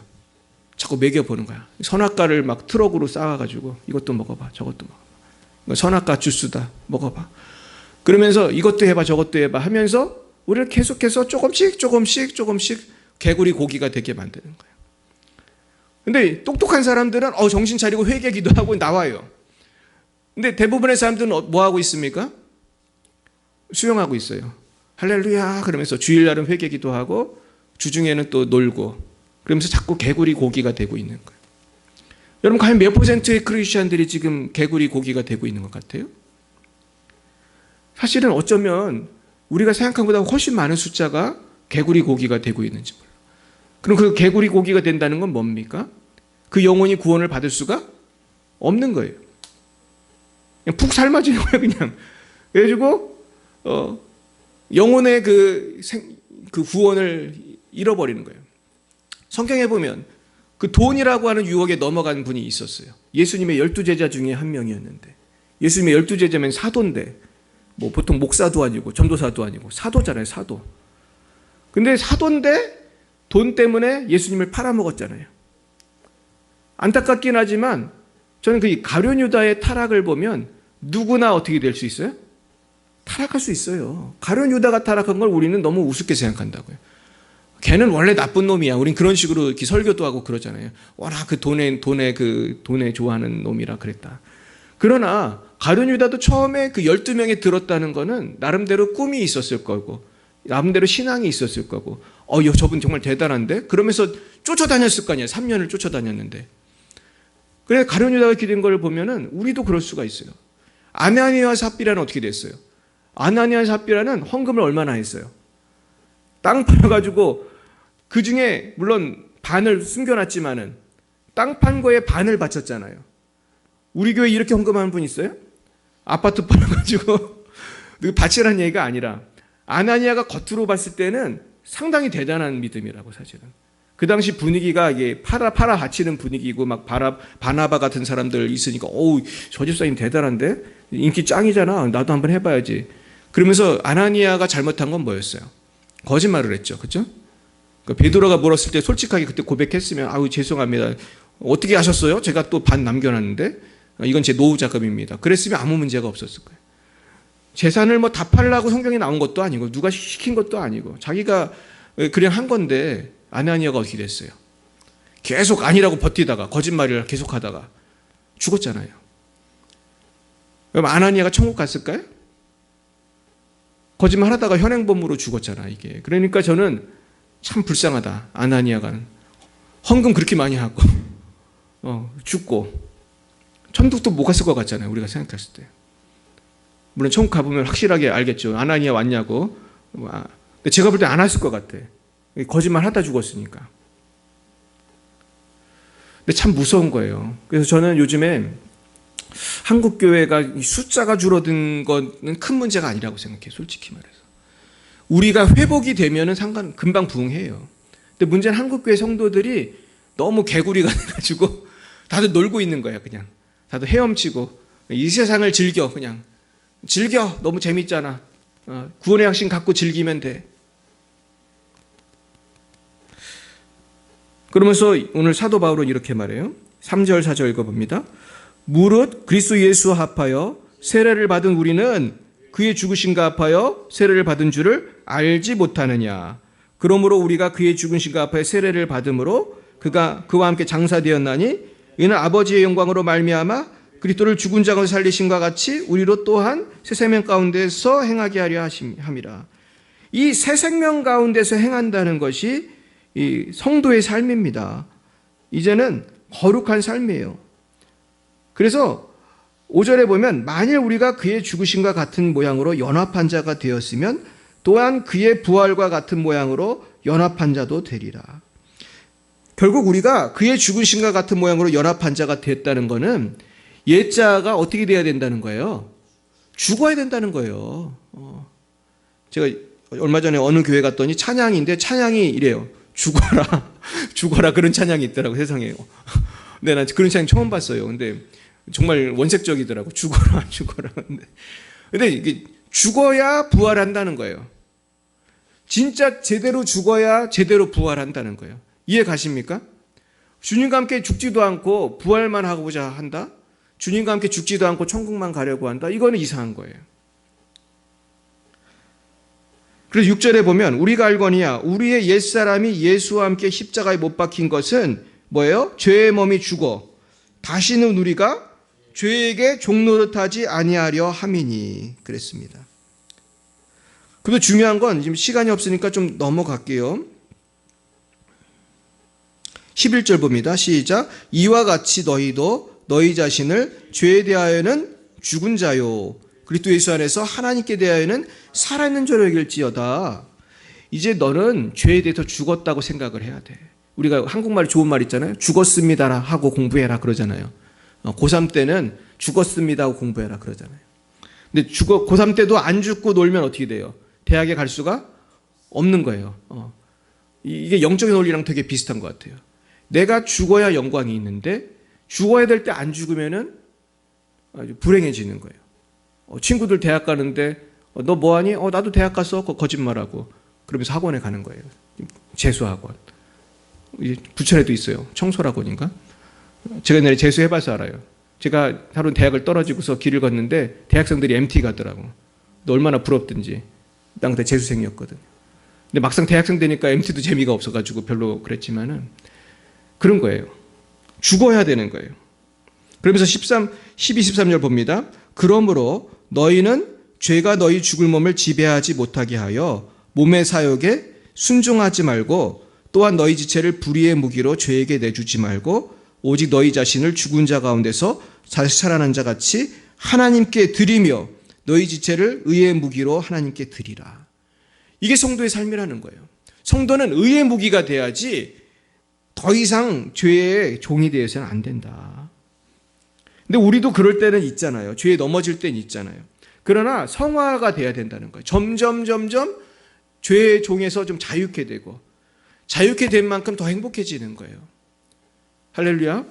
자꾸 먹여보는 거야. 선악과를 막 트럭으로 쌓아가지고 이것도 먹어봐, 저것도 먹어봐. 선악과 주스다, 먹어봐. 그러면서 이것도 해봐, 저것도 해봐 하면서 우리를 계속해서 조금씩 개구리 고기가 되게 만드는 거예요. 근데 똑똑한 사람들은 정신 차리고 회개 기도하고 나와요. 근데 대부분의 사람들은 뭐 하고 있습니까? 수영하고 있어요. 할렐루야 그러면서 주일날은 회개 기도하고 주중에는 또 놀고 그러면서 자꾸 개구리 고기가 되고 있는 거예요. 여러분 과연 몇 %의 크리스천들이 지금 개구리 고기가 되고 있는 것 같아요? 사실은 어쩌면 우리가 생각한 것보다 훨씬 많은 숫자가 개구리 고기가 되고 있는지 몰라요. 그럼 그 개구리 고기가 된다는 건 뭡니까? 그 영혼이 구원을 받을 수가 없는 거예요. 그냥 푹 삶아지는 거예요, 그냥. 그래가지고, 영혼의 그 구원을 잃어버리는 거예요. 성경에 보면 그 돈이라고 하는 유혹에 넘어간 분이 있었어요. 예수님의 12제자 중에 한 명이었는데, 예수님의 12제자면 사도인데, 뭐 보통 목사도 아니고 전도사도 아니고 사도잖아요, 사도. 근데 사도인데 돈 때문에 예수님을 팔아먹었잖아요. 안타깝긴 하지만 저는 그 가룟 유다의 타락을 보면 누구나 어떻게 될 수 있어요? 타락할 수 있어요. 가룟 유다가 타락한 걸 우리는 너무 우습게 생각한다고요. 걔는 원래 나쁜 놈이야. 우린 그런 식으로 이렇게 설교도 하고 그러잖아요. 워낙 그 돈에 좋아하는 놈이라 그랬다. 그러나 가룟 유다도 처음에 그 12명이 들었다는 거는 나름대로 꿈이 있었을 거고, 나름대로 신앙이 있었을 거고, 저분 정말 대단한데? 그러면서 쫓아다녔을 거 아니에요. 3년을 쫓아다녔는데. 그래, 가룟 유다가 기댄 걸 보면은 우리도 그럴 수가 있어요. 아나니아와 삽비라는 어떻게 됐어요? 아나니아와 삽비라는 헌금을 얼마나 했어요? 땅 팔아가지고 그 중에 물론 반을 숨겨놨지만은 땅 판 거에 반을 바쳤잖아요. 우리 교회 이렇게 헌금하는 분 있어요? 아파트 팔아가지고 바치라는 얘기가 아니라 아나니아가 겉으로 봤을 때는 상당히 대단한 믿음이라고 사실은. 그 당시 분위기가 이게 팔아 바치는 분위기고 막 바나바 같은 사람들 있으니까 저 집사님 대단한데? 인기 짱이잖아. 나도 한번 해봐야지. 그러면서 아나니아가 잘못한 건 뭐였어요? 거짓말을 했죠. 그렇죠? 베드로가 물었을 때 솔직하게 그때 고백했으면 죄송합니다. 어떻게 하셨어요? 제가 또 반 남겨놨는데 이건 제 노후 자금입니다. 그랬으면 아무 문제가 없었을 거예요. 재산을 뭐 다 팔라고 성경에 나온 것도 아니고 누가 시킨 것도 아니고 자기가 그냥 한 건데 아나니아가 어떻게 됐어요? 계속 아니라고 버티다가 거짓말을 계속하다가 죽었잖아요. 그럼 아나니아가 천국 갔을까요? 거짓말 하다가 현행범으로 죽었잖아 이게. 그러니까 저는 참 불쌍하다. 아나니아가 헌금 그렇게 많이 하고 죽고 천국도 못 갔을 것 같잖아요. 우리가 생각했을 때. 물론 천국 가보면 확실하게 알겠죠. 아나니아 왔냐고. 근데 제가 볼 때 안 왔을 것 같아. 거짓말 하다 죽었으니까. 근데 참 무서운 거예요. 그래서 저는 요즘에 한국 교회가 숫자가 줄어든 거는 큰 문제가 아니라고 생각해요. 솔직히 말해서. 우리가 회복이 되면은 금방 부흥해요. 근데 문제는 한국 교회 성도들이 너무 개구리가 돼가지고 다들 놀고 있는 거야, 그냥. 다들 헤엄치고 이 세상을 즐겨, 그냥. 즐겨. 너무 재밌잖아. 구원의 확신 갖고 즐기면 돼. 그러면서 오늘 사도 바울은 이렇게 말해요. 3절 4절 읽어봅니다. 무릇 그리스도 예수와 합하여 세례를 받은 우리는 그의 죽으심과 합하여 세례를 받은 줄을 알지 못하느냐. 그러므로 우리가 그의 죽으심과 합하여 세례를 받음으로 그가 그와 함께 장사되었나니 이는 아버지의 영광으로 말미암아 그리스도를 죽은 자 가운데 살리심과 같이 우리로 또한 새 생명 가운데서 행하게 하려 함이라. 이 새 생명 가운데서 행한다는 것이 이 성도의 삶입니다. 이제는 거룩한 삶이에요. 그래서 5절에 보면 만일 우리가 그의 죽으심과 같은 모양으로 연합한 자가 되었으면 또한 그의 부활과 같은 모양으로 연합한 자도 되리라. 결국 우리가 그의 죽으심과 같은 모양으로 연합한 자가 됐다는 것은 옛자가 어떻게 돼야 된다는 거예요? 죽어야 된다는 거예요. 제가 얼마 전에 어느 교회 갔더니 찬양인데 찬양이 이래요. 죽어라. 죽어라. 그런 찬양이 있더라고 세상에. 근데 난 그런 찬양 처음 봤어요. 근데 정말 원색적이더라고. 죽어라. 죽어라. 근데 이게 죽어야 부활한다는 거예요. 진짜 제대로 죽어야 제대로 부활한다는 거예요. 이해 가십니까? 주님과 함께 죽지도 않고 부활만 하고자 한다? 주님과 함께 죽지도 않고 천국만 가려고 한다? 이거는 이상한 거예요. 그래서 6절에 보면 우리가 알거니와 우리의 옛사람이 예수와 함께 십자가에 못 박힌 것은 뭐예요? 죄의 몸이 죽어 다시는 우리가 죄에게 종노릇하지 아니하려 함이니 그랬습니다. 그리고 중요한 건 지금 시간이 없으니까 좀 넘어갈게요. 11절 봅니다. 시작. 이와 같이 너희도 너희 자신을 죄에 대하여는 죽은 자요 그리스도 예수 안에서 하나님께 대하여는 살아있는 자로 여길지어다. 이제 너는 죄에 대해서 죽었다고 생각을 해야 돼. 우리가 한국말에 좋은 말 있잖아요. 죽었습니다 하고 공부해라 그러잖아요. 고3 때는 죽었습니다 하고 공부해라 그러잖아요. 근데 고3 때도 안 죽고 놀면 어떻게 돼요? 대학에 갈 수가 없는 거예요. 이게 영적인 원리랑 되게 비슷한 것 같아요. 내가 죽어야 영광이 있는데 죽어야 될 때 안 죽으면은 아주 불행해지는 거예요. 친구들 대학 가는데 너 뭐하니? 나도 대학 갔어. 거짓말하고 그러면서 학원에 가는 거예요. 재수학원. 부천에도 있어요. 청솔학원인가? 제가 옛날에 재수해봐서 알아요. 제가 하루 대학을 떨어지고서 길을 걷는데 대학생들이 MT 가더라고. 너 얼마나 부럽든지. 나 그때 재수생이었거든. 근데 막상 대학생 되니까 MT도 재미가 없어가지고 별로 그랬지만은 그런 거예요. 죽어야 되는 거예요. 그러면서 12, 13절 봅니다. 그러므로 너희는 죄가 너희 죽을 몸을 지배하지 못하게 하여 몸의 사욕에 순종하지 말고 또한 너희 지체를 불의의 무기로 죄에게 내주지 말고 오직 너희 자신을 죽은 자 가운데서 다시 살아난 자 같이 하나님께 드리며 너희 지체를 의의 무기로 하나님께 드리라. 이게 성도의 삶이라는 거예요. 성도는 의의 무기가 돼야지 더 이상 죄의 종이 되어서는 안 된다. 근데 우리도 그럴 때는 있잖아요. 죄에 넘어질 때는 있잖아요. 그러나 성화가 돼야 된다는 거예요. 점점 죄의 종에서 좀 자유케 되고 자유케 된 만큼 더 행복해지는 거예요. 할렐루야.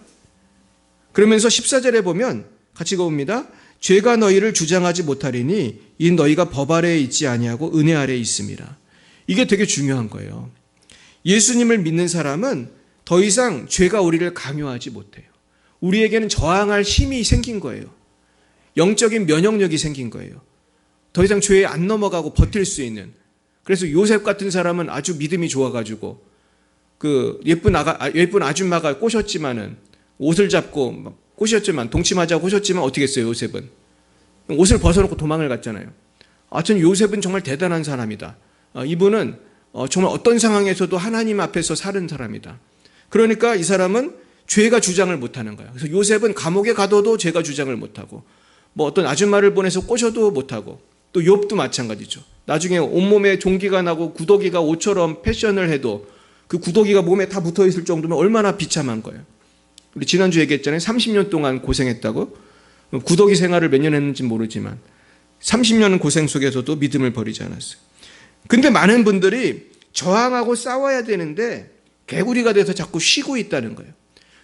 그러면서 14절에 보면 같이 읽어봅니다. 죄가 너희를 주장하지 못하리니 이 너희가 법 아래에 있지 아니하고 은혜 아래에 있습니다. 이게 되게 중요한 거예요. 예수님을 믿는 사람은 더 이상 죄가 우리를 강요하지 못해요. 우리에게는 저항할 힘이 생긴 거예요. 영적인 면역력이 생긴 거예요. 더 이상 죄에 안 넘어가고 버틸 수 있는. 그래서 요셉 같은 사람은 아주 믿음이 좋아가지고 그 예쁜 아줌마가 꼬셨지만은 옷을 잡고 꼬셨지만 동침하자고 꼬셨지만 어떻게 했어요? 요셉은 옷을 벗어놓고 도망을 갔잖아요. 전 요셉은 정말 대단한 사람이다. 이분은 정말 어떤 상황에서도 하나님 앞에서 사는 사람이다. 그러니까 이 사람은 죄가 주장을 못하는 거야. 그래서 요셉은 감옥에 가둬도 죄가 주장을 못하고 뭐 어떤 아줌마를 보내서 꼬셔도 못하고 또 욥도 마찬가지죠. 나중에 온몸에 종기가 나고 구더기가 옷처럼 패션을 해도 그 구더기가 몸에 다 붙어있을 정도면 얼마나 비참한 거예요. 우리 지난주에 얘기했잖아요. 30년 동안 고생했다고. 구더기 생활을 몇 년 했는지 모르지만 30년 고생 속에서도 믿음을 버리지 않았어요. 근데 많은 분들이 저항하고 싸워야 되는데 개구리가 돼서 자꾸 쉬고 있다는 거예요.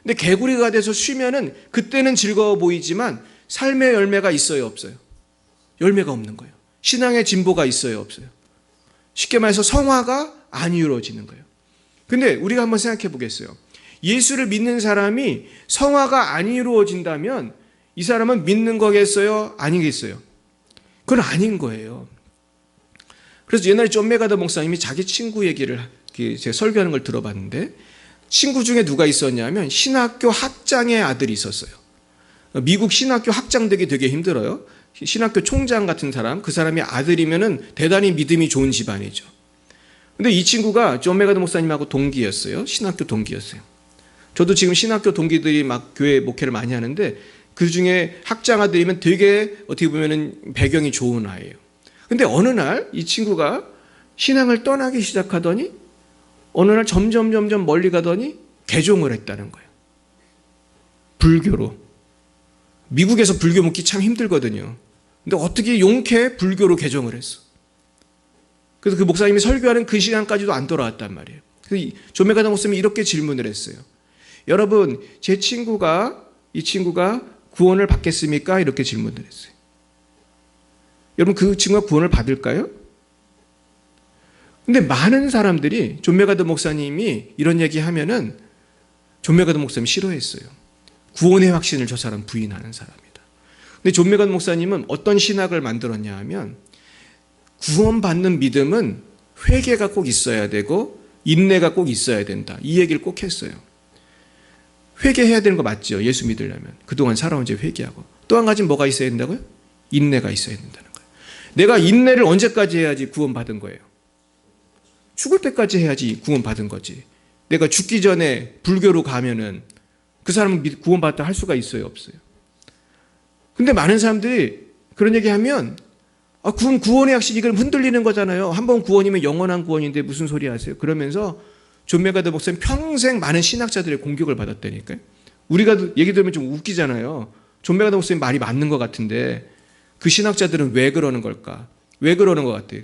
근데 개구리가 돼서 쉬면은 그때는 즐거워 보이지만 삶의 열매가 있어요, 없어요? 열매가 없는 거예요. 신앙의 진보가 있어요, 없어요? 쉽게 말해서 성화가 안 이루어지는 거예요. 근데 우리가 한번 생각해 보겠어요. 예수를 믿는 사람이 성화가 안 이루어진다면 이 사람은 믿는 거겠어요? 아니겠어요? 그건 아닌 거예요. 그래서 옛날에 존 메가더 목사님이 자기 친구 얘기를 제가 설교하는 걸 들어봤는데 친구 중에 누가 있었냐면 신학교 학장의 아들이 있었어요. 미국 신학교 학장 되기 되게 힘들어요. 신학교 총장 같은 사람, 그 사람이 아들이면은 대단히 믿음이 좋은 집안이죠. 근데 이 친구가 존 메가더 목사님하고 동기였어요. 신학교 동기였어요. 저도 지금 신학교 동기들이 막 교회 목회를 많이 하는데 그 중에 학장 아들이면 되게 어떻게 보면은 배경이 좋은 아이예요. 근데 어느 날 이 친구가 신앙을 떠나기 시작하더니 어느 날 점점 멀리 가더니 개종을 했다는 거예요. 불교로. 미국에서 불교 묻기 참 힘들거든요. 근데 어떻게 용케 불교로 개종을 했어. 그래서 그 목사님이 설교하는 그 시간까지도 안 돌아왔단 말이에요. 그래서 존 메가더 목사님이 이렇게 질문을 했어요. 여러분, 이 친구가 구원을 받겠습니까? 이렇게 질문을 했어요. 여러분, 그 친구가 구원을 받을까요? 근데 많은 사람들이 존 메가더 목사님이 이런 얘기 하면은 존 메가더 목사님이 싫어했어요. 구원의 확신을 저 사람 부인하는 사람이다. 근데 존 메가더 목사님은 어떤 신학을 만들었냐 하면 구원받는 믿음은 회개가 꼭 있어야 되고 인내가 꼭 있어야 된다. 이 얘기를 꼭 했어요. 회개해야 되는 거 맞죠? 예수 믿으려면. 그동안 살아온 죄 회개하고. 또 한 가지는 뭐가 있어야 된다고요? 인내가 있어야 된다는 거예요. 내가 인내를 언제까지 해야지 구원받은 거예요? 죽을 때까지 해야지 구원받은 거지. 내가 죽기 전에 불교로 가면은 그 사람은 구원받았다 할 수가 있어요, 없어요? 근데 많은 사람들이 그런 얘기 하면 구원의 확신 이걸 흔들리는 거잖아요. 한 번 구원이면 영원한 구원인데 무슨 소리 하세요? 그러면서 존 메가더 목사님 평생 많은 신학자들의 공격을 받았다니까요. 우리가 얘기 들으면 좀 웃기잖아요. 존 메가더 목사님 말이 맞는 것 같은데 그 신학자들은 왜 그러는 걸까? 왜 그러는 것 같아요?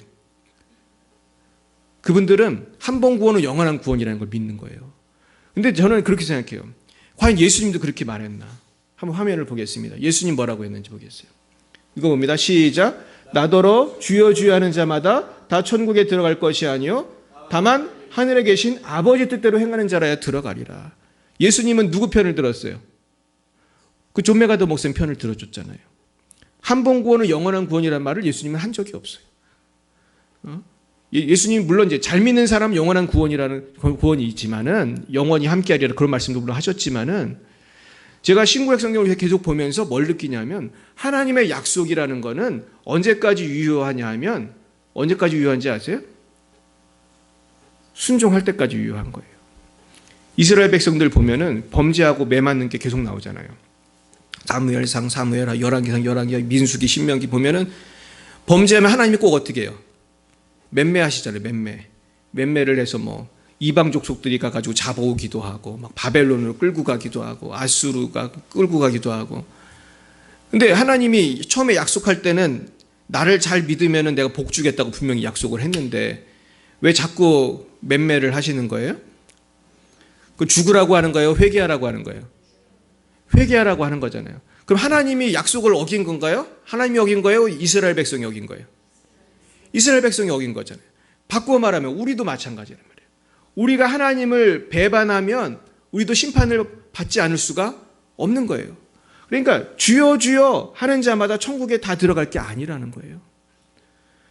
그분들은 한 번 구원은 영원한 구원이라는 걸 믿는 거예요. 근데 저는 그렇게 생각해요. 과연 예수님도 그렇게 말했나? 한번 화면을 보겠습니다. 예수님 뭐라고 했는지 보겠어요. 이거 봅니다. 시작. 나더러 주여 주여 하는 자마다 다 천국에 들어갈 것이 아니요 다만 하늘에 계신 아버지 뜻대로 행하는 자라야 들어가리라. 예수님은 누구 편을 들었어요? 그 존 메가더 목사님 편을 들어줬잖아요. 한 번 구원은 영원한 구원이라는 말을 예수님은 한 적이 없어요. 예수님이 물론 이제 잘 믿는 사람 영원한 구원이라는 구원이 있지만은 영원히 함께하리라 그런 말씀도 물론 하셨지만은 제가 신구약 성경을 계속 보면서 뭘 느끼냐면 하나님의 약속이라는 거는 언제까지 유효하냐 면 언제까지 유효한지 아세요? 순종할 때까지 유효한 거예요. 이스라엘 백성들 보면은 범죄하고 매 맞는 게 계속 나오잖아요. 사무엘상, 사무엘, 열왕기상, 열왕기, 민수기, 신명기 보면은 범죄하면 하나님이 꼭 어떻게 해요? 맴매하시잖아요. 맴매를 해서 뭐 이방 족속들이 가가지고 잡아오기도 하고 막 바벨론으로 끌고 가기도 하고 아수르가 끌고 가기도 하고. 근데 하나님이 처음에 약속할 때는 나를 잘 믿으면은 내가 복 주겠다고 분명히 약속을 했는데 왜 자꾸 맴매를 하시는 거예요? 그 죽으라고 하는 거예요? 회개하라고 하는 거예요? 회개하라고 하는 거잖아요. 그럼 하나님이 약속을 어긴 건가요? 하나님이 어긴 거예요? 이스라엘 백성이 어긴 거예요? 이스라엘 백성이 어긴 거잖아요. 바꾸어 말하면 우리도 마찬가지란 말이에요. 우리가 하나님을 배반하면 우리도 심판을 받지 않을 수가 없는 거예요. 그러니까 주여 주여 하는 자마다 천국에 다 들어갈 게 아니라는 거예요.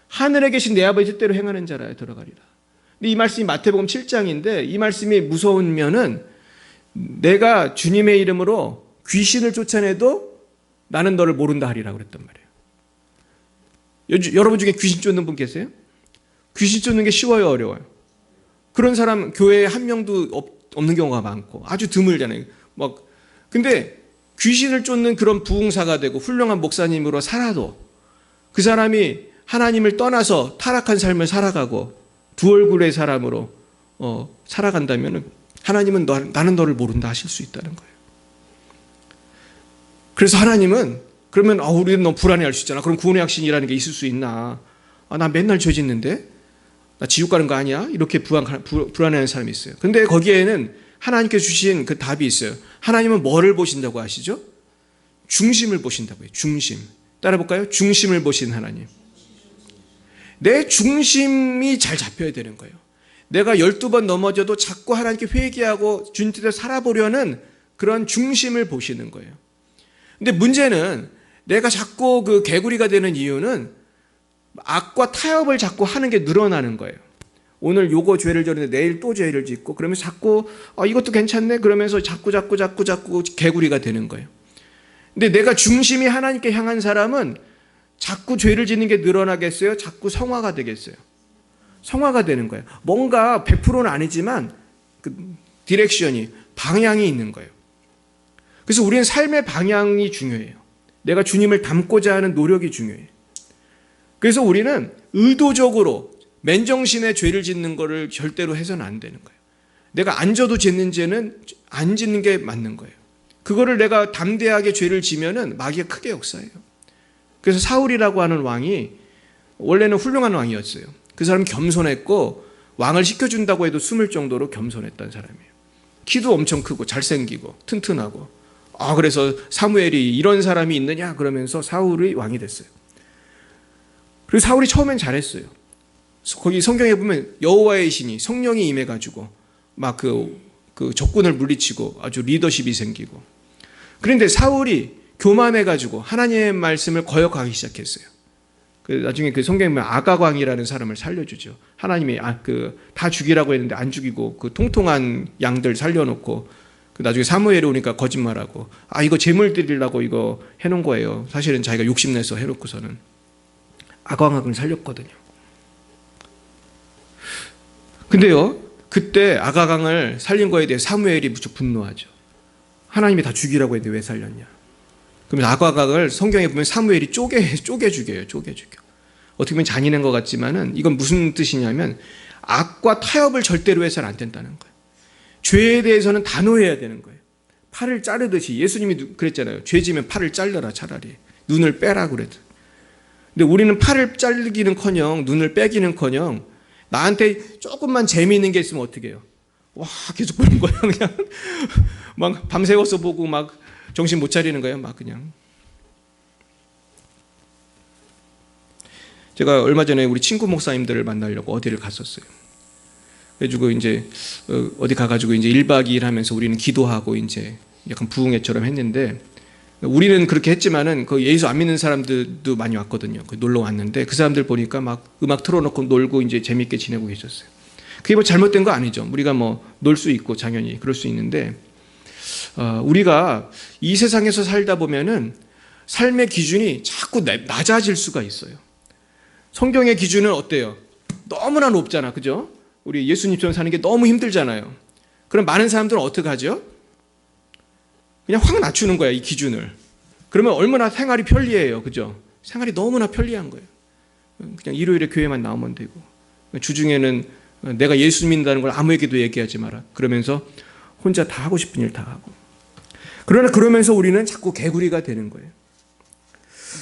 하늘에 계신 내 아버지 뜻대로 행하는 자라 들어가리라. 근데 이 말씀이 마태복음 7장인데 이 말씀이 무서우면은 내가 주님의 이름으로 귀신을 쫓아내도 나는 너를 모른다 하리라고 그랬단 말이에요. 여러분 중에 귀신 쫓는 분 계세요? 귀신 쫓는 게 쉬워요, 어려워요? 그런 사람 교회에 한 명도 없는 경우가 많고 아주 드물잖아요. 근데 귀신을 쫓는 그런 부흥사가 되고 훌륭한 목사님으로 살아도 그 사람이 하나님을 떠나서 타락한 삶을 살아가고 두 얼굴의 사람으로 살아간다면 하나님은 나는 너를 모른다 하실 수 있다는 거예요. 그래서 하나님은 그러면 우리는 너무 불안해할 수 있잖아. 그럼 구원의 확신이라는 게 있을 수 있나? 나 맨날 죄 짓는데 나 지옥 가는 거 아니야? 이렇게 불안해하는 사람이 있어요. 근데 거기에는 하나님께서 주신 그 답이 있어요. 하나님은 뭐를 보신다고 하시죠? 중심을 보신다고요. 중심. 따라 볼까요? 중심을 보신 하나님. 내 중심이 잘 잡혀야 되는 거예요. 내가 12번 넘어져도 자꾸 하나님께 회개하고 주님 뜻대로 살아보려는 그런 중심을 보시는 거예요. 근데 문제는 내가 자꾸 그 개구리가 되는 이유는 악과 타협을 자꾸 하는 게 늘어나는 거예요. 오늘 요거 죄를 졌는데 내일 또 죄를 짓고 그러면서 자꾸 이것도 괜찮네 그러면서 자꾸 개구리가 되는 거예요. 근데 내가 중심이 하나님께 향한 사람은 자꾸 죄를 짓는 게 늘어나겠어요? 자꾸 성화가 되겠어요? 성화가 되는 거예요. 뭔가 100%는 아니지만 그 디렉션이 방향이 있는 거예요. 그래서 우리는 삶의 방향이 중요해요. 내가 주님을 닮고자 하는 노력이 중요해요. 그래서 우리는 의도적으로 맨정신에 죄를 짓는 거를 절대로 해서는 안 되는 거예요. 내가 안 져도 짓는 죄는 안 짓는 게 맞는 거예요. 그거를 내가 담대하게 죄를 지면은 마귀가 크게 역사해요. 그래서 사울이라고 하는 왕이 원래는 훌륭한 왕이었어요. 그 사람이 겸손했고 왕을 시켜준다고 해도 숨을 정도로 겸손했던 사람이에요. 키도 엄청 크고 잘생기고 튼튼하고 그래서 사무엘이 이런 사람이 있느냐 그러면서 사울이 왕이 됐어요. 그리고 사울이 처음엔 잘했어요. 거기 성경에 보면 여호와의 신이 성령이 임해가지고 막 그 적군을 물리치고 아주 리더십이 생기고 그런데 사울이 교만해가지고 하나님의 말씀을 거역하기 시작했어요. 나중에 그 성경에 보면 아가광이라는 사람을 살려주죠. 하나님이 다 죽이라고 했는데 안 죽이고 그 통통한 양들 살려놓고 나중에 사무엘이 오니까 거짓말하고 이거 제물 드리려고 이거 해놓은 거예요. 사실은 자기가 욕심내서 해놓고서는 아가광을 살렸거든요. 근데요 그때 아가광을 살린 거에 대해 사무엘이 무척 분노하죠. 하나님이 다 죽이라고 했는데 왜 살렸냐. 그러면 아가광을 성경에 보면 사무엘이 쪼개 죽여요. 어떻게 보면 잔인한 것 같지만은 이건 무슨 뜻이냐면 악과 타협을 절대로 해서는 안 된다는 거예요. 죄에 대해서는 단호해야 되는 거예요. 팔을 자르듯이 예수님이 그랬잖아요. 죄 지면 팔을 잘라라 차라리. 눈을 빼라 그랬죠. 근데 우리는 팔을 자르기는커녕 눈을 빼기는커녕 나한테 조금만 재미있는 게 있으면 어떻게 해요? 계속 보는 거예요. 그냥 막 밤새워서 보고 막 정신 못 차리는 거예요. 막 그냥. 제가 얼마 전에 우리 친구 목사님들을 만나려고 어디를 갔었어요. 그래가지고 이제 어디 가가지고 이제 1박 2일 하면서 우리는 기도하고 이제 약간 부흥회처럼 했는데 우리는 그렇게 했지만은 그 예수 안 믿는 사람들도 많이 왔거든요. 놀러 왔는데 그 사람들 보니까 막 음악 틀어놓고 놀고 이제 재밌게 지내고 계셨어요. 그게 뭐 잘못된 거 아니죠. 우리가 뭐 놀 수 있고 당연히 그럴 수 있는데 우리가 이 세상에서 살다 보면은 삶의 기준이 자꾸 낮아질 수가 있어요. 성경의 기준은 어때요? 너무나 높잖아, 그죠? 우리 예수님처럼 사는 게 너무 힘들잖아요. 그럼 많은 사람들은 어떻게 하죠? 그냥 확 낮추는 거야, 이 기준을. 그러면 얼마나 생활이 편리해요, 그죠? 생활이 너무나 편리한 거예요. 그냥 일요일에 교회만 나오면 되고, 주중에는 내가 예수 믿는다는 걸 아무에게도 얘기하지 마라. 그러면서 혼자 다 하고 싶은 일 다 하고. 그러나 그러면서 우리는 자꾸 개구리가 되는 거예요.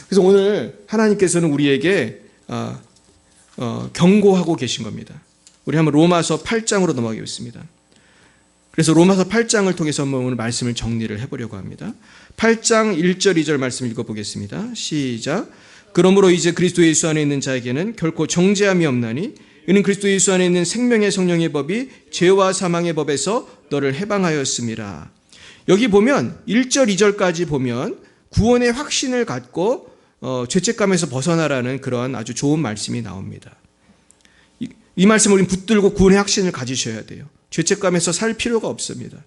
그래서 오늘 하나님께서는 우리에게 경고하고 계신 겁니다. 우리 한번 로마서 8장으로 넘어가겠습니다. 그래서 로마서 8장을 통해서 한번 오늘 말씀을 정리를 해보려고 합니다. 8장 1절 2절 말씀 읽어보겠습니다. 시작. 그러므로 이제 그리스도 예수 안에 있는 자에게는 결코 정죄함이 없나니 이는 그리스도 예수 안에 있는 생명의 성령의 법이 죄와 사망의 법에서 너를 해방하였습니다. 여기 보면 1절 2절까지 보면 구원의 확신을 갖고 죄책감에서 벗어나라는 그런 아주 좋은 말씀이 나옵니다. 이 말씀을 우리는 붙들고 구원의 확신을 가지셔야 돼요. 죄책감에서 살 필요가 없습니다.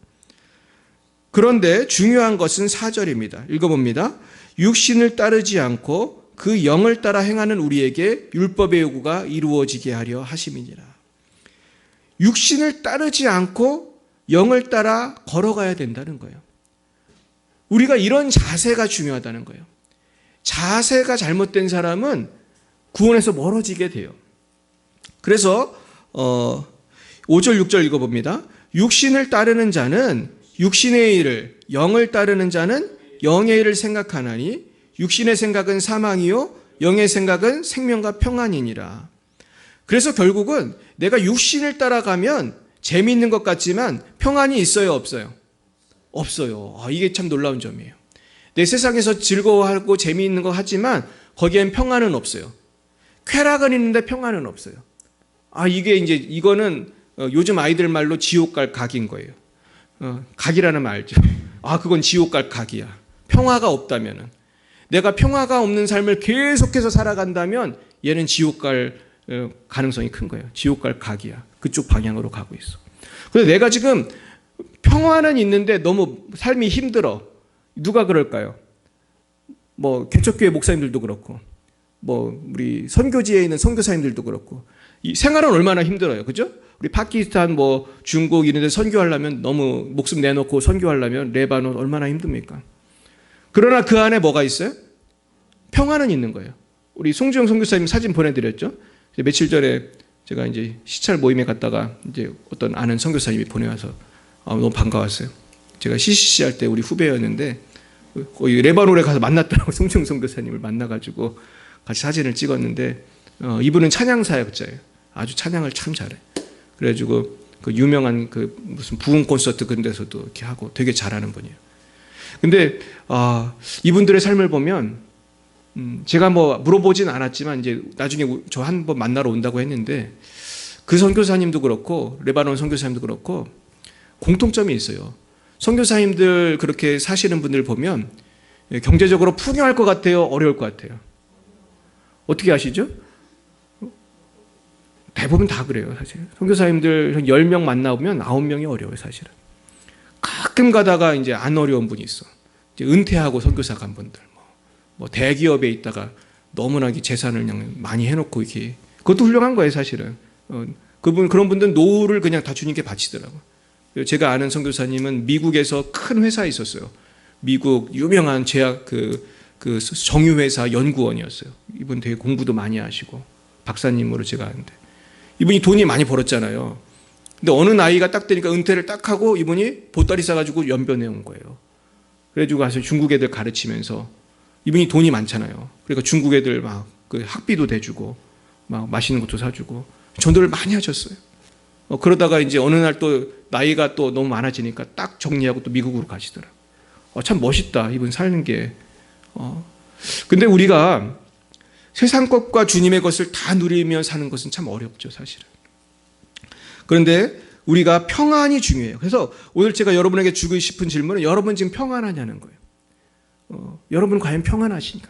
그런데 중요한 것은 4절입니다. 읽어봅니다. 육신을 따르지 않고 그 영을 따라 행하는 우리에게 율법의 요구가 이루어지게 하려 하심이니라. 육신을 따르지 않고 영을 따라 걸어가야 된다는 거예요. 우리가 이런 자세가 중요하다는 거예요. 자세가 잘못된 사람은 구원에서 멀어지게 돼요. 그래서 5절 6절 읽어봅니다. 육신을 따르는 자는 육신의 일을, 영을 따르는 자는 영의 일을 생각하나니 육신의 생각은 사망이요 영의 생각은 생명과 평안이니라. 그래서 결국은 내가 육신을 따라가면 재미있는 것 같지만 평안이 있어요 없어요? 없어요. 이게 참 놀라운 점이에요. 내 세상에서 즐거워하고 재미있는 거 하지만 거기엔 평안은 없어요. 쾌락은 있는데 평안은 없어요. 이거는 요즘 아이들 말로 지옥 갈 각인 거예요. 각이라는 말 알죠? 그건 지옥 갈 각이야. 평화가 없다면은. 내가 평화가 없는 삶을 계속해서 살아간다면 얘는 지옥 갈 가능성이 큰 거예요. 지옥 갈 각이야. 그쪽 방향으로 가고 있어. 그래서 내가 지금 평화는 있는데 너무 삶이 힘들어. 누가 그럴까요? 개척교회 목사님들도 그렇고, 우리 선교지에 있는 선교사님들도 그렇고, 이 생활은 얼마나 힘들어요. 그죠? 우리 파키스탄, 중국 이런 데 선교하려면 너무 목숨 내놓고 선교하려면 레바논 얼마나 힘듭니까? 그러나 그 안에 뭐가 있어요? 평화는 있는 거예요. 우리 송주영 선교사님 사진 보내드렸죠? 며칠 전에 제가 이제 시찰 모임에 갔다가 이제 어떤 아는 선교사님이 보내와서 너무 반가웠어요. 제가 CCC 할 때 우리 후배였는데 거기 레바논에 가서 만났더라고. 송주영 선교사님을 만나가지고 같이 사진을 찍었는데 이분은 찬양 사역자예요. 아주 찬양을 참 잘해. 그래가지고 그 유명한 무슨 부흥 콘서트 그런 데서도 이렇게 하고 되게 잘하는 분이에요. 근데 이분들의 삶을 보면 제가 물어보진 않았지만 이제 나중에 저 한 번 만나러 온다고 했는데 그 선교사님도 그렇고 레바논 선교사님도 그렇고 공통점이 있어요. 선교사님들 그렇게 사시는 분들 보면 경제적으로 풍요할 것 같아요? 어려울 것 같아요? 어떻게 아시죠? 대부분 다 그래요, 사실. 선교사님들 10명 만나보면 9명이 어려워요, 사실은. 가끔 가다가 이제 안 어려운 분이 있어. 이제 은퇴하고 선교사 간 분들. 대기업에 있다가 너무나 재산을 그냥 많이 해놓고 이렇게. 그것도 훌륭한 거예요, 사실은. 그런 분들은 노후를 그냥 다 주님께 바치더라고요. 제가 아는 선교사님은 미국에서 큰 회사에 있었어요. 미국 유명한 제약 정유회사 연구원이었어요. 이분 되게 공부도 많이 하시고 박사님으로 제가 아는데 이분이 돈이 많이 벌었잖아요. 근데 어느 나이가 딱 되니까 은퇴를 딱 하고 이분이 보따리 싸가지고 연변해 온 거예요. 그래가지고 가서 중국 애들 가르치면서 이분이 돈이 많잖아요. 그러니까 중국 애들 학비도 대주고 맛있는 것도 사주고 전도를 많이 하셨어요. 그러다가 이제 어느 날 또 나이가 또 너무 많아지니까 딱 정리하고 또 미국으로 가시더라고요. 참 멋있다, 이분 사는 게. 근데 우리가 세상 것과 주님의 것을 다 누리며 사는 것은 참 어렵죠, 사실은. 그런데 우리가 평안이 중요해요. 그래서 오늘 제가 여러분에게 주고 싶은 질문은 여러분 지금 평안하냐는 거예요. 여러분 과연 평안하신가?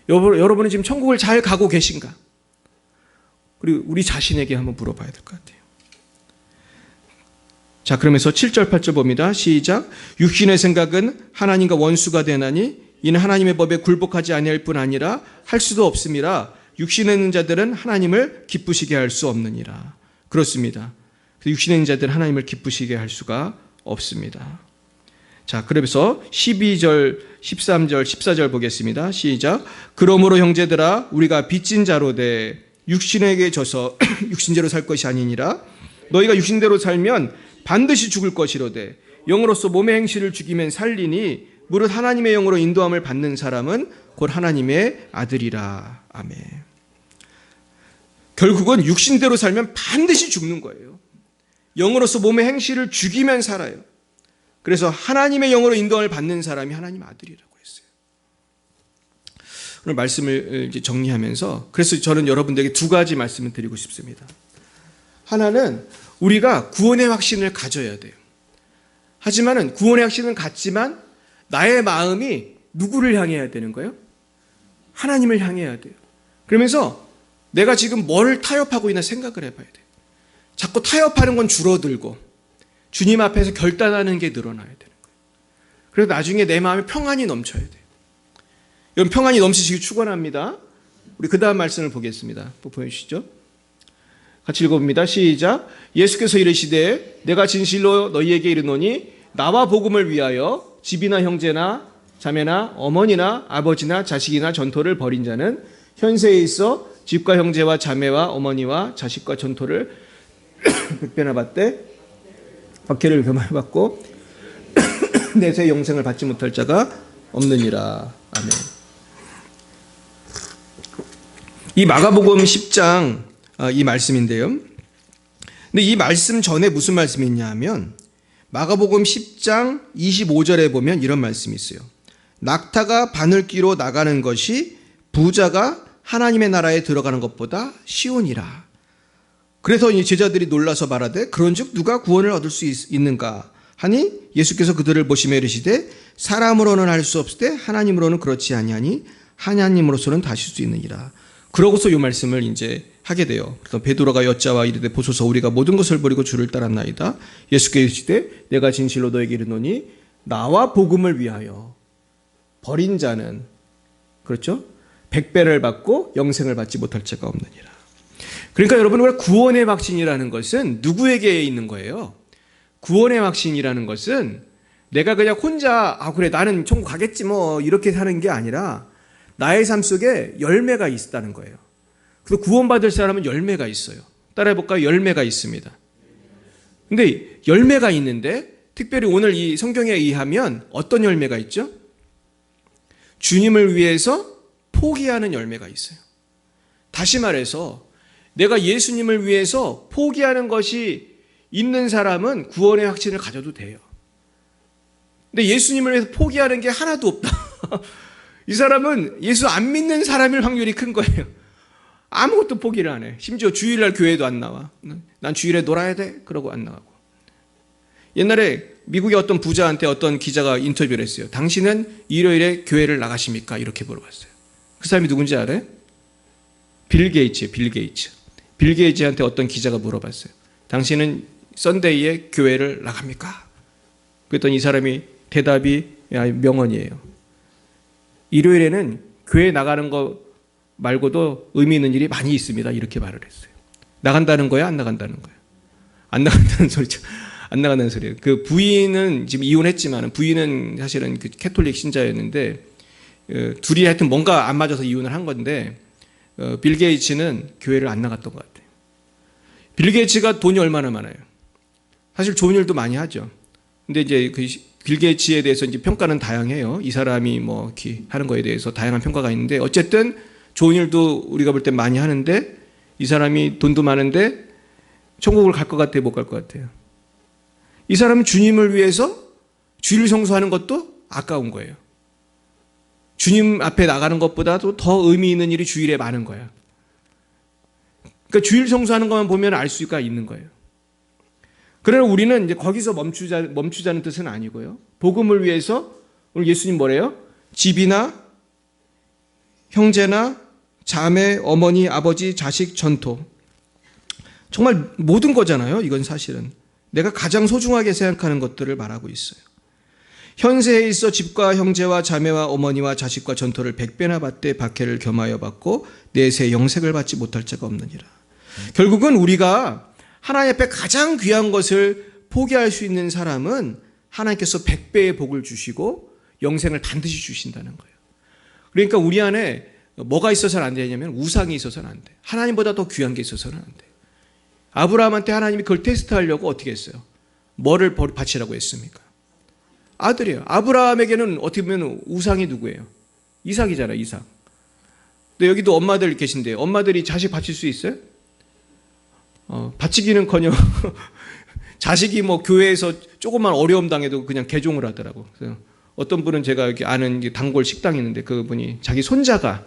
여러분은 지금 천국을 잘 가고 계신가? 그리고 우리 자신에게 한번 물어봐야 될 것 같아요. 자, 그러면서 7절 8절 봅니다. 시작. 육신의 생각은 하나님과 원수가 되나니 이는 하나님의 법에 굴복하지 아니할 뿐 아니라 할 수도 없음이라. 육신에 있는 자들은 하나님을 기쁘시게 할 수 없느니라. 그렇습니다. 육신에 있는 자들은 하나님을 기쁘시게 할 수가 없습니다. 자, 그러면서 12절, 13절, 14절 보겠습니다. 시작. 그러므로 형제들아 우리가 빚진 자로 돼 육신에게 져서 육신대로 살 것이 아니니라. 너희가 육신대로 살면 반드시 죽을 것이로되 영으로서 몸의 행실을 죽이면 살리니 무릇 하나님의 영으로 인도함을 받는 사람은 곧 하나님의 아들이라. 아멘. 결국은 육신대로 살면 반드시 죽는 거예요. 영으로서 몸의 행실을 죽이면 살아요. 그래서 하나님의 영으로 인도함을 받는 사람이 하나님 아들이라고 했어요. 오늘 말씀을 이제 정리하면서 그래서 저는 여러분들에게 두 가지 말씀을 드리고 싶습니다. 하나는 우리가 구원의 확신을 가져야 돼요. 하지만은 구원의 확신은 같지만 나의 마음이 누구를 향해야 되는 거예요? 하나님을 향해야 돼요. 그러면서 내가 지금 뭘 타협하고 있나 생각을 해봐야 돼요. 자꾸 타협하는 건 줄어들고 주님 앞에서 결단하는 게 늘어나야 되는 거예요. 그래서 나중에 내 마음에 평안이 넘쳐야 돼요. 여러분 평안이 넘치시기 축원합니다. 우리 그 다음 말씀을 보겠습니다. 보여주시죠. 같이 읽어봅니다. 시작. 예수께서 이르시되 내가 진실로 너희에게 이르노니 나와 복음을 위하여 집이나 형제나 자매나 어머니나 아버지나 자식이나 전토를 벌인 자는 현세에 있어 집과 형제와 자매와 어머니와 자식과 전토를 백배나 받되 박해를 겸하여 받고 내세 영생을 받지 못할 자가 없느니라. 아멘. 이 마가복음 10장 이 말씀인데요. 근데 이 말씀 전에 무슨 말씀이 있냐 하면 마가복음 10장 25절에 보면 이런 말씀이 있어요. 낙타가 바늘귀로 나가는 것이 부자가 하나님의 나라에 들어가는 것보다 쉬우니라. 그래서 이 제자들이 놀라서 말하되 그런즉 누가 구원을 얻을 수 있는가 하니 예수께서 그들을 보시며 이르시되 사람으로는 할 수 없을 때 하나님으로는 그렇지 아니하니 하나님으로서는 다실 수 있느니라. 그러고서 이 말씀을 이제 하게 돼요. 그래서 베드로가 여짜와 이르되 보소서 우리가 모든 것을 버리고 주를 따랐나이다. 예수께서 이르시되 내가 진실로 너에게 이르노니 나와 복음을 위하여 버린 자는 그렇죠? 100배를 받고 영생을 받지 못할 자가 없느니라. 그러니까 여러분 우리가 구원의 확신이라는 것은 누구에게 있는 거예요? 구원의 확신이라는 것은 내가 그냥 혼자 그래 나는 천국 가겠지 뭐 이렇게 사는 게 아니라 나의 삶 속에 열매가 있다는 거예요. 그래서 구원받을 사람은 열매가 있어요. 따라해볼까요? 열매가 있습니다. 근데 열매가 있는데 특별히 오늘 이 성경에 의하면 어떤 열매가 있죠? 주님을 위해서 포기하는 열매가 있어요. 다시 말해서 내가 예수님을 위해서 포기하는 것이 있는 사람은 구원의 확신을 가져도 돼요. 근데 예수님을 위해서 포기하는 게 하나도 없다. 이 사람은 예수 안 믿는 사람일 확률이 큰 거예요. 아무것도 포기를 안 해. 심지어 주일날 교회도 안 나와. 난 주일에 놀아야 돼? 그러고 안 나가고. 옛날에 미국의 어떤 부자한테 어떤 기자가 인터뷰를 했어요. 당신은 일요일에 교회를 나가십니까? 이렇게 물어봤어요. 그 사람이 누군지 알아요? 빌 게이츠예요. 빌 게이츠. 빌 게이츠한테 어떤 기자가 물어봤어요. 당신은 썬데이에 교회를 나갑니까? 그랬더니 이 사람이 대답이 명언이에요. 일요일에는 교회 나가는 거 말고도 의미 있는 일이 많이 있습니다. 이렇게 말을 했어요. 나간다는 거야? 안 나간다는 거야? 안 나간다는 소리죠. 안 나간다는 소리예요. 그 부인은 지금 이혼했지만 부인은 사실은 그 캐톨릭 신자였는데 둘이 하여튼 뭔가 안 맞아서 이혼을 한 건데 빌 게이츠는 교회를 안 나갔던 것 같아요. 빌 게이츠가 돈이 얼마나 많아요? 사실 좋은 일도 많이 하죠. 근데 이제 그 빌 게이츠에 대해서 이제 평가는 다양해요. 이 사람이 뭐 이렇게 하는 거에 대해서 다양한 평가가 있는데 어쨌든 좋은 일도 우리가 볼 때 많이 하는데 이 사람이 돈도 많은데 천국을 갈 것 같아요? 못 갈 것 같아요? 이 사람은 주님을 위해서 주일 성수하는 것도 아까운 거예요. 주님 앞에 나가는 것보다도 더 의미 있는 일이 주일에 많은 거야. 그러니까 주일 성수하는 것만 보면 알 수가 있는 거예요. 그러나 우리는 이제 거기서 멈추자는 뜻은 아니고요. 복음을 위해서 오늘 예수님 뭐래요? 집이나 형제나 자매, 어머니, 아버지, 자식, 전토. 정말 모든 거잖아요. 이건 사실은. 내가 가장 소중하게 생각하는 것들을 말하고 있어요. 현세에 있어 집과 형제와 자매와 어머니와 자식과 전토를 100배나 받되 박해를 겸하여 받고 내세 영생을 받지 못할 자가 없느니라. 결국은 우리가 하나님 앞에 가장 귀한 것을 포기할 수 있는 사람은 하나님께서 100배의 복을 주시고 영생을 반드시 주신다는 거예요. 그러니까 우리 안에 뭐가 있어서는 안 되냐면 우상이 있어서는 안 돼. 하나님보다 더 귀한 게 있어서는 안 돼. 아브라함한테 하나님이 그걸 테스트하려고 어떻게 했어요? 뭐를 바치라고 했습니까? 아들이에요. 아브라함에게는 어떻게 보면 우상이 누구예요? 이삭이잖아요. 이삭. 근데 여기도 엄마들 계신데 엄마들이 자식 바칠 수 있어요? 바치기는커녕 자식이 뭐 교회에서 조금만 어려움 당해도 그냥 개종을 하더라고. 그래서 어떤 분은 제가 여기 아는 단골 식당이 있는데 그분이 자기 손자가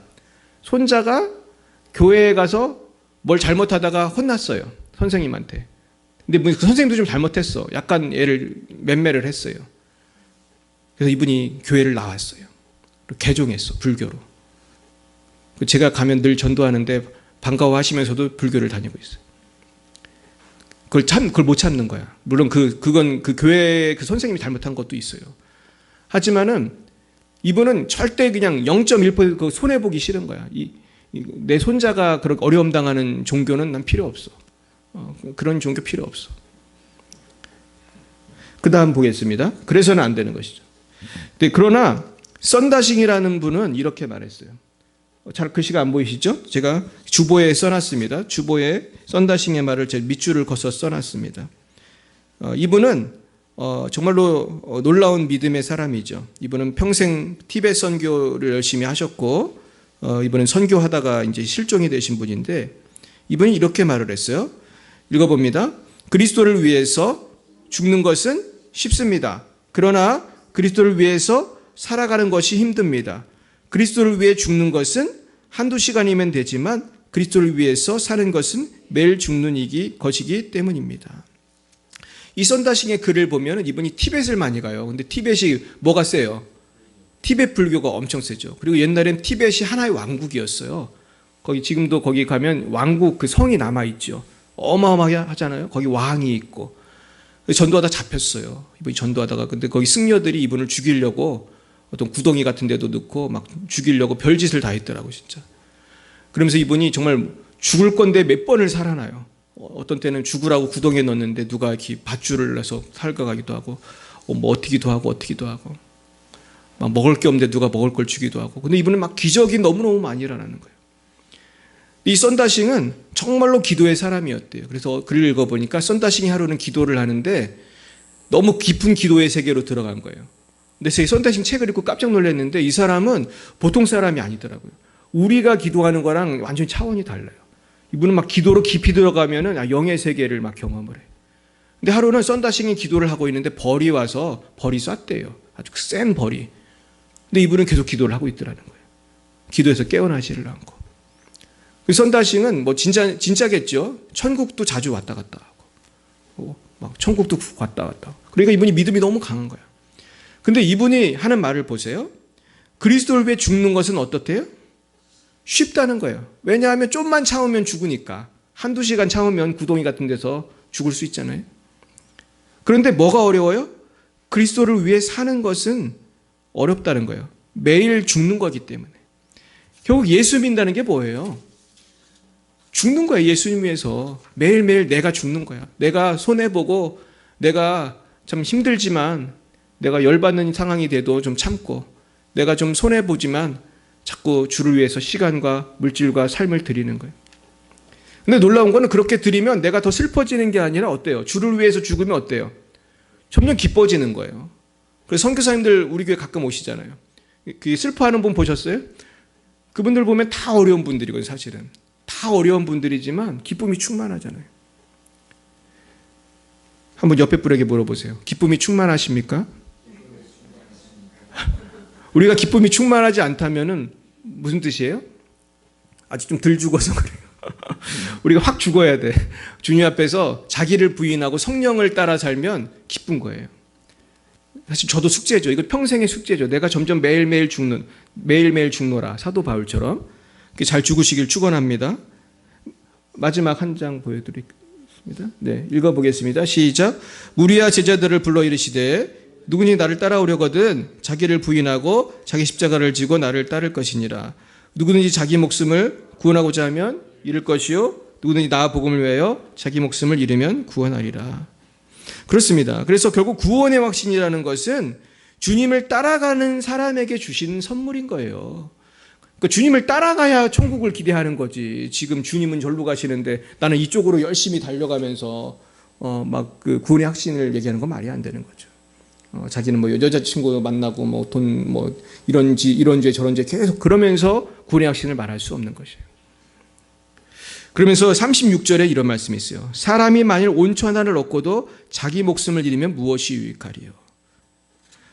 교회에 가서 뭘 잘못하다가 혼났어요. 선생님한테. 근데 그 선생님도 좀 잘못했어. 약간 애를 맴매를 했어요. 그래서 이분이 교회를 나왔어요. 개종했어. 불교로. 제가 가면 늘 전도하는데 반가워하시면서도 불교를 다니고 있어요. 그걸 못 참는 거야. 물론 그건 그 교회 그 선생님이 잘못한 것도 있어요. 하지만은 이분은 절대 그냥 0.1% 그 손해보기 싫은 거야. 내 손자가 그렇게 어려움 당하는 종교는 난 필요 없어. 그런 종교 필요 없어. 그 다음 보겠습니다. 그래서는 안 되는 것이죠. 그러나 썬다싱이라는 분은 이렇게 말했어요. 잘 글씨가 안 보이시죠? 제가 주보에 써놨습니다. 주보에 썬다싱의 말을 제 밑줄을 그어서 써놨습니다. 이분은 정말로 놀라운 믿음의 사람이죠. 이분은 평생 티베트 선교를 열심히 하셨고 이분은 선교하다가 이제 실종이 되신 분인데 이분이 이렇게 말을 했어요. 읽어봅니다. 그리스도를 위해서 죽는 것은 쉽습니다. 그러나 그리스도를 위해서 살아가는 것이 힘듭니다. 그리스도를 위해 죽는 것은 한두 시간이면 되지만 그리스도를 위해서 사는 것은 매일 죽는 것이기 때문입니다. 이 썬다싱의 글을 보면 이분이 티벳을 많이 가요. 근데 티벳이 뭐가 세요? 티벳 불교가 엄청 세죠. 그리고 옛날엔 티벳이 하나의 왕국이었어요. 지금도 거기 가면 왕국 그 성이 남아있죠. 어마어마하잖아요. 거기 왕이 있고. 전도하다 잡혔어요. 이분이 전도하다가. 근데 거기 승려들이 이분을 죽이려고 어떤 구덩이 같은 데도 넣고 막 죽이려고 별짓을 다 했더라고, 진짜. 그러면서 이분이 정말 죽을 건데 몇 번을 살아나요. 어떤 때는 죽으라고 구덩이에 넣었는데 누가 이렇게 밧줄을 내서 살가가기도 하고, 뭐 어떻기도 하고, 막 먹을 게 없는데 누가 먹을 걸 주기도 하고. 근데 이분은 막 기적이 너무너무 많이 일어나는 거예요. 이 썬다싱은 정말로 기도의 사람이었대요. 그래서 글을 읽어보니까 썬다싱이 하루는 기도를 하는데 너무 깊은 기도의 세계로 들어간 거예요. 근데 제 썬다싱 책을 읽고 깜짝 놀랐는데 이 사람은 보통 사람이 아니더라고요. 우리가 기도하는 거랑 완전히 차원이 달라요. 이분은 막 기도로 깊이 들어가면은 영의 세계를 막 경험을 해요. 근데 하루는 썬다싱이 기도를 하고 있는데 벌이 와서 벌이 쐈대요. 아주 센 벌이. 근데 이분은 계속 기도를 하고 있더라는 거예요. 기도에서 깨어나지를 않고. 그 썬다싱은 뭐 진짜겠죠. 천국도 자주 왔다 갔다 하고, 막 천국도 왔다 갔다 하고. 그러니까 이분이 믿음이 너무 강한 거야. 근데 이분이 하는 말을 보세요. 그리스도를 위해 죽는 것은 어떻대요? 쉽다는 거예요. 왜냐하면 좀만 참으면 죽으니까. 한두 시간 참으면 구덩이 같은 데서 죽을 수 있잖아요. 그런데 뭐가 어려워요? 그리스도를 위해 사는 것은 어렵다는 거예요. 매일 죽는 거기 때문에. 결국 예수 믿는다는 게 뭐예요? 죽는 거야. 예수님 위해서 매일매일 내가 죽는 거야. 내가 손해보고 내가 참 힘들지만 내가 열받는 상황이 돼도 좀 참고 내가 좀 손해보지만 자꾸 주를 위해서 시간과 물질과 삶을 드리는 거예요. 근데 놀라운 거는 그렇게 드리면 내가 더 슬퍼지는 게 아니라 어때요? 주를 위해서 죽으면 어때요? 점점 기뻐지는 거예요. 그래서 선교사님들 우리 교회 가끔 오시잖아요. 그 슬퍼하는 분 보셨어요? 그분들 보면 다 어려운 분들이거든요. 사실은 다 어려운 분들이지만 기쁨이 충만하잖아요. 한번 옆에 분에게 물어보세요. 기쁨이 충만하십니까? 우리가 기쁨이 충만하지 않다면은 무슨 뜻이에요? 아직 좀 덜 죽어서 그래요. 우리가 확 죽어야 돼. 주님 앞에서 자기를 부인하고 성령을 따라 살면 기쁜 거예요. 사실 저도 숙제죠. 이거 평생의 숙제죠. 내가 점점 매일매일 죽노라. 사도 바울처럼 잘 죽으시길 축원합니다. 마지막 한 장 보여드리겠습니다. 네, 읽어보겠습니다. 시작. 무리와 제자들을 불러 이르시되 누구니 나를 따라오려거든 자기를 부인하고 자기 십자가를 지고 나를 따를 것이니라. 누구든지 자기 목숨을 구원하고자 하면 잃을 것이요 누구든지 나 복음을 위하여 자기 목숨을 잃으면 구원하리라. 그렇습니다. 그래서 결국 구원의 확신이라는 것은 주님을 따라가는 사람에게 주신 선물인 거예요. 그러니까 주님을 따라가야 천국을 기대하는 거지. 지금 주님은 절로 가시는데 나는 이쪽으로 열심히 달려가면서 막 그 구원의 확신을 얘기하는 건 말이 안 되는 거죠. 자기는 뭐 여자친구 만나고 뭐 돈 뭐 이런 죄 저런 죄 계속 그러면서 구원의 확신을 말할 수 없는 것이에요. 그러면서 36절에 이런 말씀이 있어요. 사람이 만일 온천 하나를 얻고도 자기 목숨을 잃으면 무엇이 유익하리요?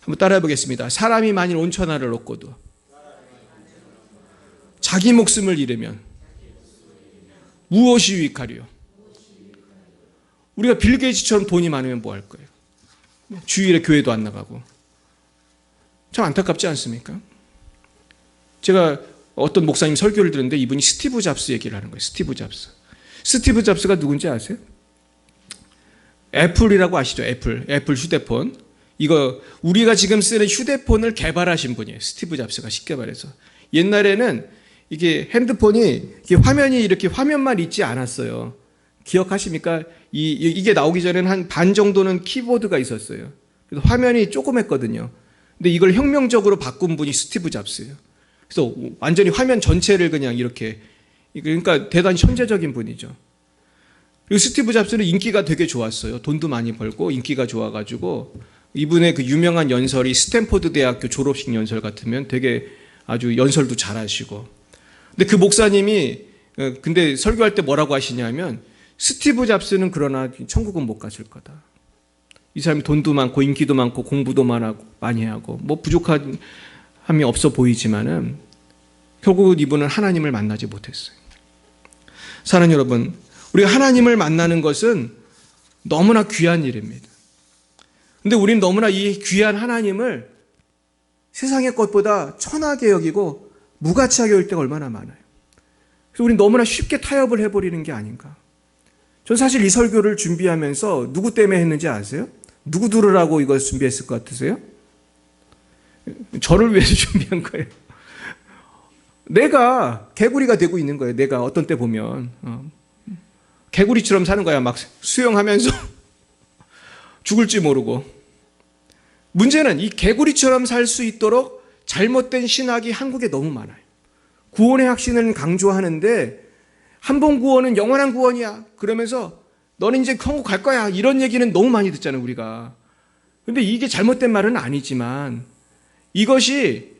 한번 따라해 보겠습니다. 사람이 만일 온천 하나를 얻고도 자기 목숨을 잃으면 무엇이 유익하리요? 우리가 빌 게이츠처럼 돈이 많으면 뭐 할 거예요? 주일에 교회도 안 나가고. 참 안타깝지 않습니까? 제가 어떤 목사님 설교를 들었는데 이분이 스티브 잡스 얘기를 하는 거예요. 스티브 잡스. 스티브 잡스가 누군지 아세요? 애플이라고 아시죠? 애플 휴대폰. 이거 우리가 지금 쓰는 휴대폰을 개발하신 분이에요. 스티브 잡스가 쉽게 말해서. 옛날에는 이게 핸드폰이 이게 화면이 이렇게 화면만 있지 않았어요. 기억하십니까? 이게 나오기 전에는 한 반 정도는 키보드가 있었어요. 그래서 화면이 조그맸거든요. 근데 이걸 혁명적으로 바꾼 분이 스티브 잡스예요. 그래서 완전히 화면 전체를 그냥 이렇게, 그러니까 대단히 천재적인 분이죠. 그리고 스티브 잡스는 인기가 되게 좋았어요. 돈도 많이 벌고 인기가 좋아가지고 이분의 그 유명한 연설이 스탠포드 대학교 졸업식 연설 같으면 되게 아주 연설도 잘하시고. 근데 그 목사님이 근데 설교할 때 뭐라고 하시냐면 스티브 잡스는 그러나 천국은 못 갔을 거다. 이 사람이 돈도 많고 인기도 많고 공부도 많이 하고 뭐 부족함이 없어 보이지만은 결국은 이분은 하나님을 만나지 못했어요. 사랑하는 여러분, 우리가 하나님을 만나는 것은 너무나 귀한 일입니다. 근데 우리는 너무나 이 귀한 하나님을 세상의 것보다 천하게 여기고 무가치하게 여길 때가 얼마나 많아요. 그래서 우리는 너무나 쉽게 타협을 해버리는 게 아닌가. 전 사실 이 설교를 준비하면서 누구 때문에 했는지 아세요? 누구 들으라고 이걸 준비했을 것 같으세요? 저를 위해서 준비한 거예요. 내가 개구리가 되고 있는 거예요. 내가 어떤 때 보면 개구리처럼 사는 거야. 막 수영하면서 죽을지 모르고. 문제는 이 개구리처럼 살 수 있도록 잘못된 신학이 한국에 너무 많아요. 구원의 확신을 강조하는데 한 번 구원은 영원한 구원이야. 그러면서 너는 이제 천국 갈 거야. 이런 얘기는 너무 많이 듣잖아요, 우리가. 근데 이게 잘못된 말은 아니지만 이것이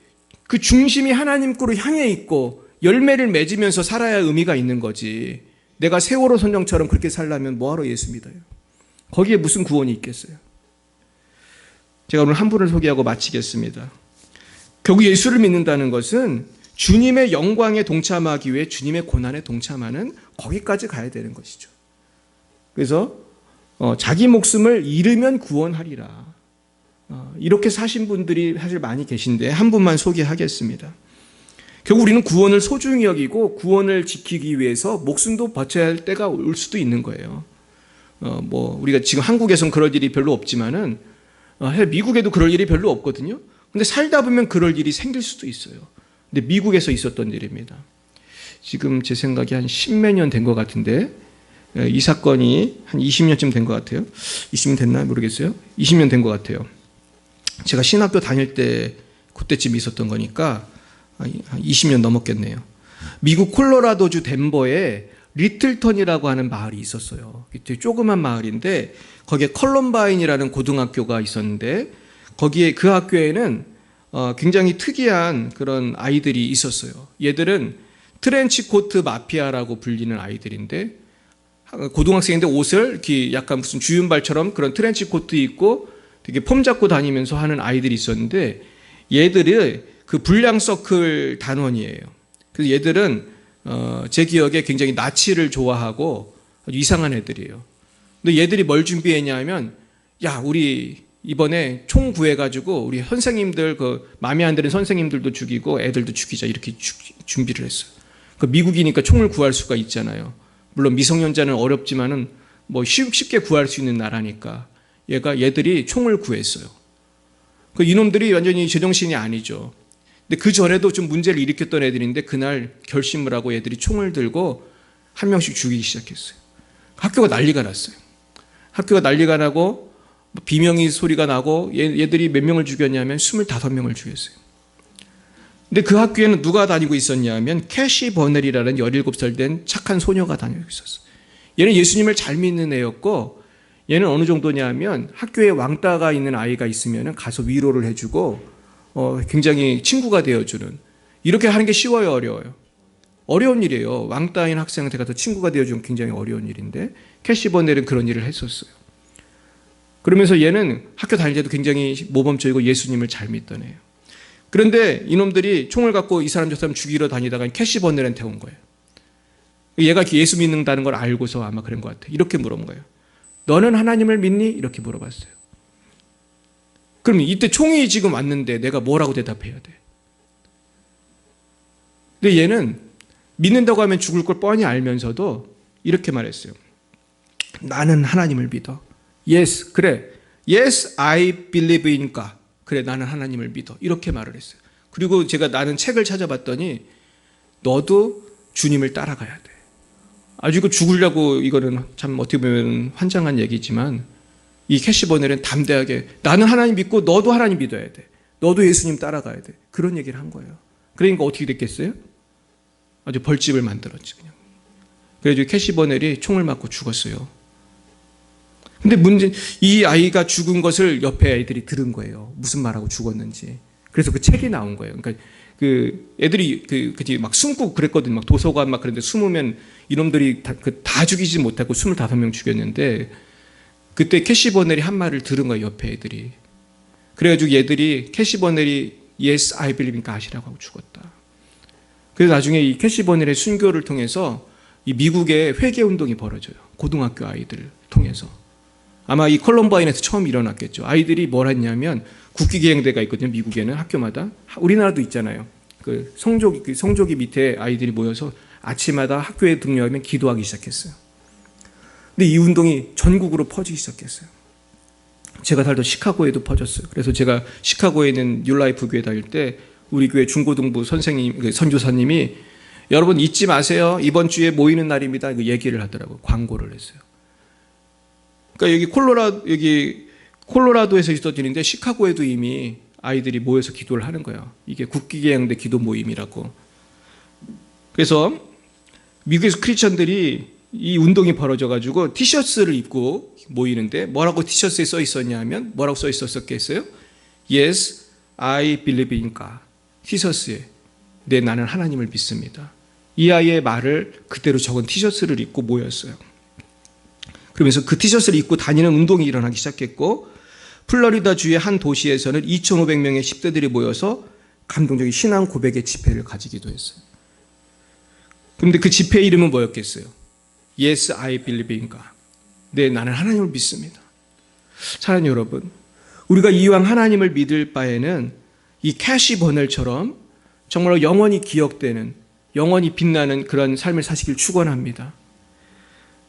그 중심이 하나님 거로 향해 있고 열매를 맺으면서 살아야 의미가 있는 거지. 내가 세월호 선정처럼 그렇게 살려면 뭐하러 예수 믿어요? 거기에 무슨 구원이 있겠어요? 제가 오늘 한 분을 소개하고 마치겠습니다. 결국 예수를 믿는다는 것은 주님의 영광에 동참하기 위해 주님의 고난에 동참하는 거기까지 가야 되는 것이죠. 그래서 자기 목숨을 잃으면 구원하리라. 이렇게 사신 분들이 사실 많이 계신데 한 분만 소개하겠습니다. 결국 우리는 구원을 소중히 여기고 구원을 지키기 위해서 목숨도 바쳐야 할 때가 올 수도 있는 거예요. 뭐 우리가 지금 한국에선 그럴 일이 별로 없지만은 미국에도 그럴 일이 별로 없거든요. 근데 살다 보면 그럴 일이 생길 수도 있어요. 근데 미국에서 있었던 일입니다. 지금 제 생각에 한 10몇 년 된 것 같은데 이 사건이 한 20년쯤 된 것 같아요. 20년 됐나 모르겠어요. 20년 된 것 같아요. 제가 신학교 다닐 때 그때쯤 있었던 거니까 한 20년 넘었겠네요. 미국 콜로라도주 덴버에 리틀턴이라고 하는 마을이 있었어요. 되게 조그만 마을인데 거기에 컬럼바인이라는 고등학교가 있었는데 거기에 그 학교에는 굉장히 특이한 그런 아이들이 있었어요. 얘들은 트렌치코트 마피아라고 불리는 아이들인데 고등학생인데 옷을 이렇게 약간 무슨 주윤발처럼 그런 트렌치코트 입고 되게 폼 잡고 다니면서 하는 아이들이 있었는데 얘들이 그 불량서클 단원이에요. 그래서 얘들은 제 기억에 굉장히 나치를 좋아하고 아주 이상한 애들이에요. 근데 얘들이 뭘 준비했냐면 야 우리 이번에 총 구해가지고 우리 선생님들 그 마음에 안 드는 선생님들도 죽이고 애들도 죽이자 이렇게 준비를 했어요. 그 미국이니까 총을 구할 수가 있잖아요. 물론 미성년자는 어렵지만은 뭐 쉽게 구할 수 있는 나라니까 얘들이 총을 구했어요. 그 이놈들이 완전히 제정신이 아니죠. 근데 그 전에도 좀 문제를 일으켰던 애들인데 그날 결심을 하고 애들이 총을 들고 한 명씩 죽이기 시작했어요. 학교가 난리가 났어요. 학교가 난리가 나고 비명이 소리가 나고 얘들이 몇 명을 죽였냐면 25명을 죽였어요. 근데 그 학교에는 누가 다니고 있었냐 하면 캐시 버넬이라는 17살 된 착한 소녀가 다니고 있었어요. 얘는 예수님을 잘 믿는 애였고 얘는 어느 정도냐 하면 학교에 왕따가 있는 아이가 있으면 가서 위로를 해주고 굉장히 친구가 되어주는, 이렇게 하는 게 쉬워요, 어려워요? 어려운 일이에요. 왕따인 학생한테 가서 친구가 되어주는 굉장히 어려운 일인데 캐시 버넬은 그런 일을 했었어요. 그러면서 얘는 학교 다닐 때도 굉장히 모범적이고 예수님을 잘 믿던 애예요. 그런데 이놈들이 총을 갖고 이 사람 저 사람 죽이러 다니다가 캐시 버넬한테 온 거예요. 얘가 예수 믿는다는 걸 알고서 아마 그런 것 같아요. 이렇게 물어본 거예요. 너는 하나님을 믿니? 이렇게 물어봤어요. 그럼 이때 총이 지금 왔는데 내가 뭐라고 대답해야 돼? 근데 얘는 믿는다고 하면 죽을 걸 뻔히 알면서도 이렇게 말했어요. 나는 하나님을 믿어. Yes, 그래. Yes, I believe in God. 그래, 나는 하나님을 믿어. 이렇게 말을 했어요. 그리고 제가 나는 책을 찾아봤더니 너도 주님을 따라가야 돼. 아주 이거 죽으려고, 이거는 참 어떻게 보면 환장한 얘기지만 이 캐시 버넬은 담대하게 나는 하나님 믿고 너도 하나님 믿어야 돼. 너도 예수님 따라가야 돼. 그런 얘기를 한 거예요. 그러니까 어떻게 됐겠어요? 아주 벌집을 만들었지 그냥. 그래서 캐시 버넬이 총을 맞고 죽었어요. 근데 문제, 이 아이가 죽은 것을 옆에 아이들이 들은 거예요. 무슨 말하고 죽었는지. 그래서 그 책이 나온 거예요. 그러니까 그 애들이 막 숨고 그랬거든요. 막 도서관 막 그런데 숨으면 이놈들이 다 죽이지 못하고 25명 죽였는데 그때 캐시 버넬이 한 말을 들은 거예요. 옆에 애들이. 그래가지고 얘들이 캐시 버넬이 Yes, I believe in God이라고 하고 죽었다. 그래서 나중에 이 캐시 버넬의 순교를 통해서 이 미국의 회개 운동이 벌어져요. 고등학교 아이들을 통해서. 아마 이 컬럼바인에서 처음 일어났겠죠. 아이들이 뭘 했냐면 국기계행대가 있거든요. 미국에는 학교마다. 우리나라도 있잖아요. 그 성조기 밑에 아이들이 모여서 아침마다 학교에 등교하면 기도하기 시작했어요. 근데 이 운동이 전국으로 퍼지기 시작했어요. 제가 살던 시카고에도 퍼졌어요. 그래서 제가 시카고에 있는 뉴라이프 교회 다닐 때 우리 교회 중고등부 선생님, 선교사님이 여러분 잊지 마세요. 이번 주에 모이는 날입니다. 이거 얘기를 하더라고요. 광고를 했어요. 그러니까 여기 콜로라도에서 있었던 일인데 시카고에도 이미 아이들이 모여서 기도를 하는 거예요. 이게 국기계양대 기도 모임이라고. 그래서 미국에서 크리스천들이 이 운동이 벌어져가지고 티셔츠를 입고 모이는데 뭐라고 티셔츠에 써 있었냐 하면 뭐라고 써 있었겠어요? Yes, I believe in God. 티셔츠에 네, 나는 하나님을 믿습니다. 이 아이의 말을 그대로 적은 티셔츠를 입고 모였어요. 그러면서 그 티셔츠를 입고 다니는 운동이 일어나기 시작했고 플로리다 주의 한 도시에서는 2,500명의 10대들이 모여서 감동적인 신앙 고백의 집회를 가지기도 했어요. 그런데 그 집회 이름은 뭐였겠어요? Yes, I believe in God. 네, 나는 하나님을 믿습니다. 사랑하는 여러분, 우리가 이왕 하나님을 믿을 바에는 이 캐시 버넬처럼 정말로 영원히 기억되는, 영원히 빛나는 그런 삶을 사시길 축원합니다.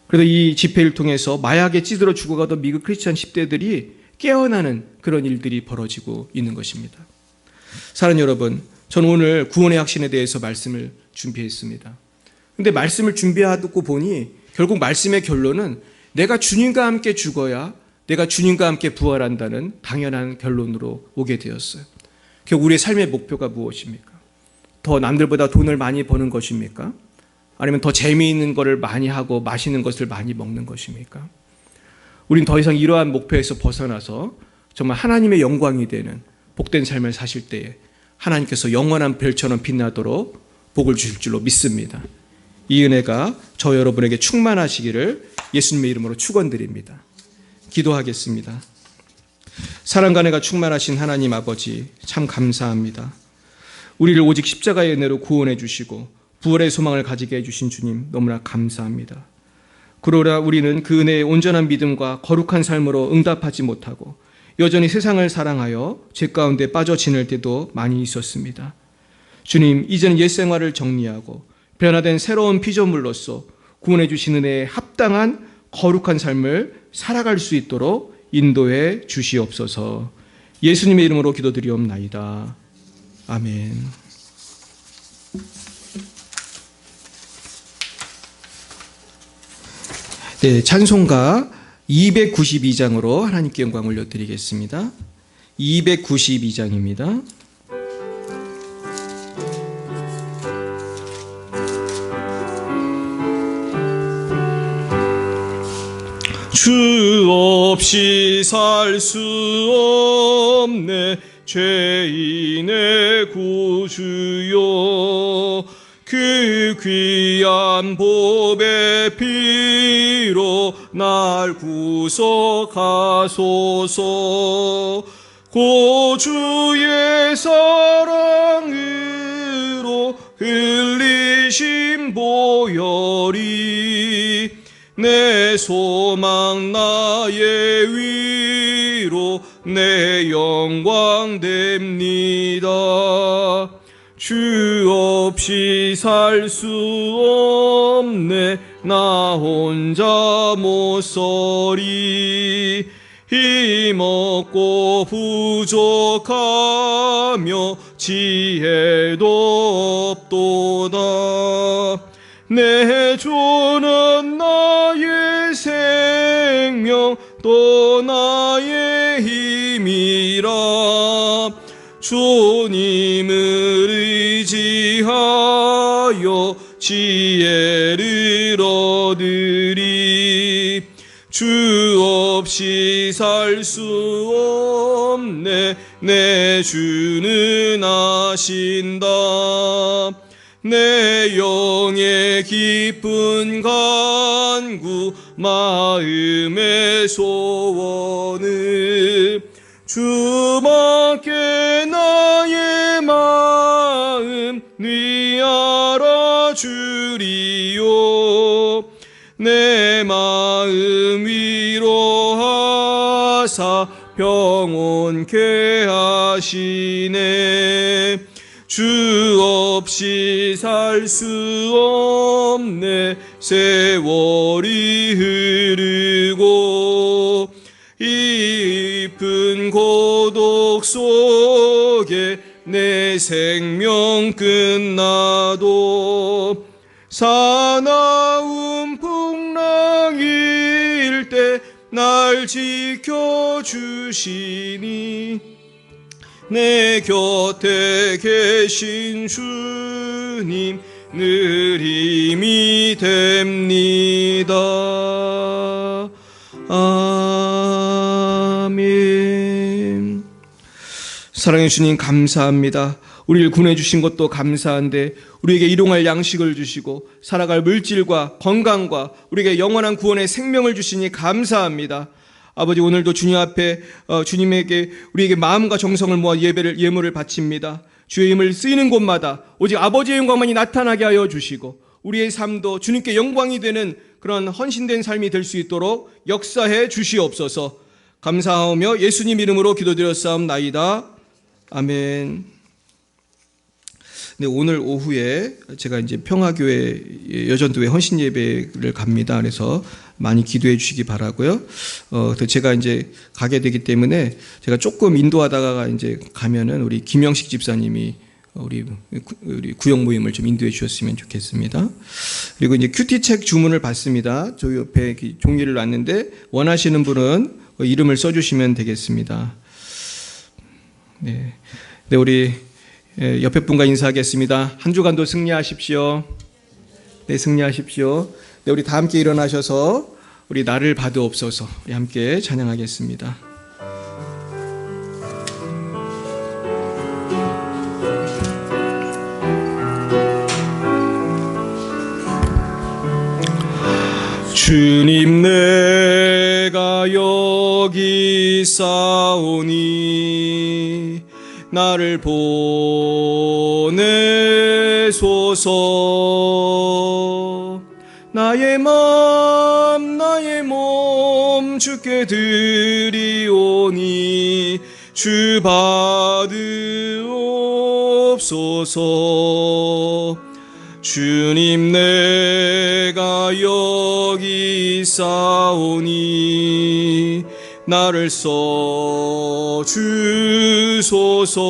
그래서 이 집회를 통해서 마약에 찌들어 죽어가던 미국 크리스찬 10대들이 깨어나는 그런 일들이 벌어지고 있는 것입니다. 사랑하는 여러분, 저는 오늘 구원의 확신에 대해서 말씀을 준비했습니다. 근데 말씀을 준비하고 보니 결국 말씀의 결론은 내가 주님과 함께 죽어야 내가 주님과 함께 부활한다는 당연한 결론으로 오게 되었어요. 결국 우리의 삶의 목표가 무엇입니까? 더 남들보다 돈을 많이 버는 것입니까? 아니면 더 재미있는 것을 많이 하고 맛있는 것을 많이 먹는 것입니까? 우린 더 이상 이러한 목표에서 벗어나서 정말 하나님의 영광이 되는 복된 삶을 사실 때에 하나님께서 영원한 별처럼 빛나도록 복을 주실 줄로 믿습니다. 이 은혜가 저 여러분에게 충만하시기를 예수님의 이름으로 축원드립니다. 기도하겠습니다. 사랑과 은혜가 충만하신 하나님 아버지, 참 감사합니다. 우리를 오직 십자가의 은혜로 구원해 주시고 부활의 소망을 가지게 해주신 주님 너무나 감사합니다. 그러나 우리는 그 은혜의 온전한 믿음과 거룩한 삶으로 응답하지 못하고 여전히 세상을 사랑하여 죄 가운데 빠져 지낼 때도 많이 있었습니다. 주님, 이제는 옛 생활을 정리하고 변화된 새로운 피조물로서 구원해 주시는 은혜에 합당한 거룩한 삶을 살아갈 수 있도록 인도해 주시옵소서. 예수님의 이름으로 기도드리옵나이다. 아멘. 네, 찬송가 292장으로 하나님께 영광 올려드리겠습니다. 292장입니다. 주 없이 살 수 없네 죄인의 구주요 그 귀한 보배 피로 날 구속하소서 고주의 사랑으로 흘리신 보혈이 내 소망 나의 위로 내 영광 됩니다. 주 없이 살 수 없네 나 혼자 못 서리 힘없고 부족하며 지혜도 없도다 내 주는 나의 생명 또 나의 힘이라 주님을 의지하여 지혜를 얻으리 주 없이 살 수 없네 내 주는 아신다 내 영의 깊은 간구 마음의 소원을 주밖에 나의 마음 네 알아주리요 내 마음 위로하사 평온케 하시네 주 없이 살 수 없네 세월이 흐르고 깊은 고독 속에 내 생명 끝나도 사나운 풍랑일 때 날 지켜주시니 내 곁에 계신 주님 늘 힘이 됩니다. 아멘. 사랑해 주님 감사합니다. 우리를 구원해 주신 것도 감사한데 우리에게 일용할 양식을 주시고 살아갈 물질과 건강과 우리에게 영원한 구원의 생명을 주시니 감사합니다. 아버지 오늘도 주님 앞에 주님에게 우리에게 마음과 정성을 모아 예물을 바칩니다. 주의 힘을 쓰이는 곳마다 오직 아버지의 영광만이 나타나게 하여 주시고 우리의 삶도 주님께 영광이 되는 그런 헌신된 삶이 될 수 있도록 역사해 주시옵소서. 감사하며 예수님 이름으로 기도드렸사옵나이다. 아멘. 네, 오늘 오후에 제가 이제 평화교회 여전도회 헌신 예배를 갑니다. 그래서 많이 기도해 주시기 바라고요. 제가 이제 가게 되기 때문에 제가 조금 인도하다가 이제 가면은 우리 김영식 집사님이 우리 구역 모임을 좀 인도해 주셨으면 좋겠습니다. 그리고 이제 큐티책 주문을 받습니다. 저 옆에 종이를 놨는데 원하시는 분은 이름을 써주시면 되겠습니다. 네, 우리 옆에 분과 인사하겠습니다. 한 주간도 승리하십시오. 네, 승리하십시오. 네, 우리 다 함께 일어나셔서 우리 나를 받으옵소서 우리 함께 찬양하겠습니다. 주님 내가 여기 있사오니 나를 보내소서. 나의 맘 나의 몸 주께 드리오니 주 받으옵소서. 주님 내가 여기 있사오니 나를 써 주소서.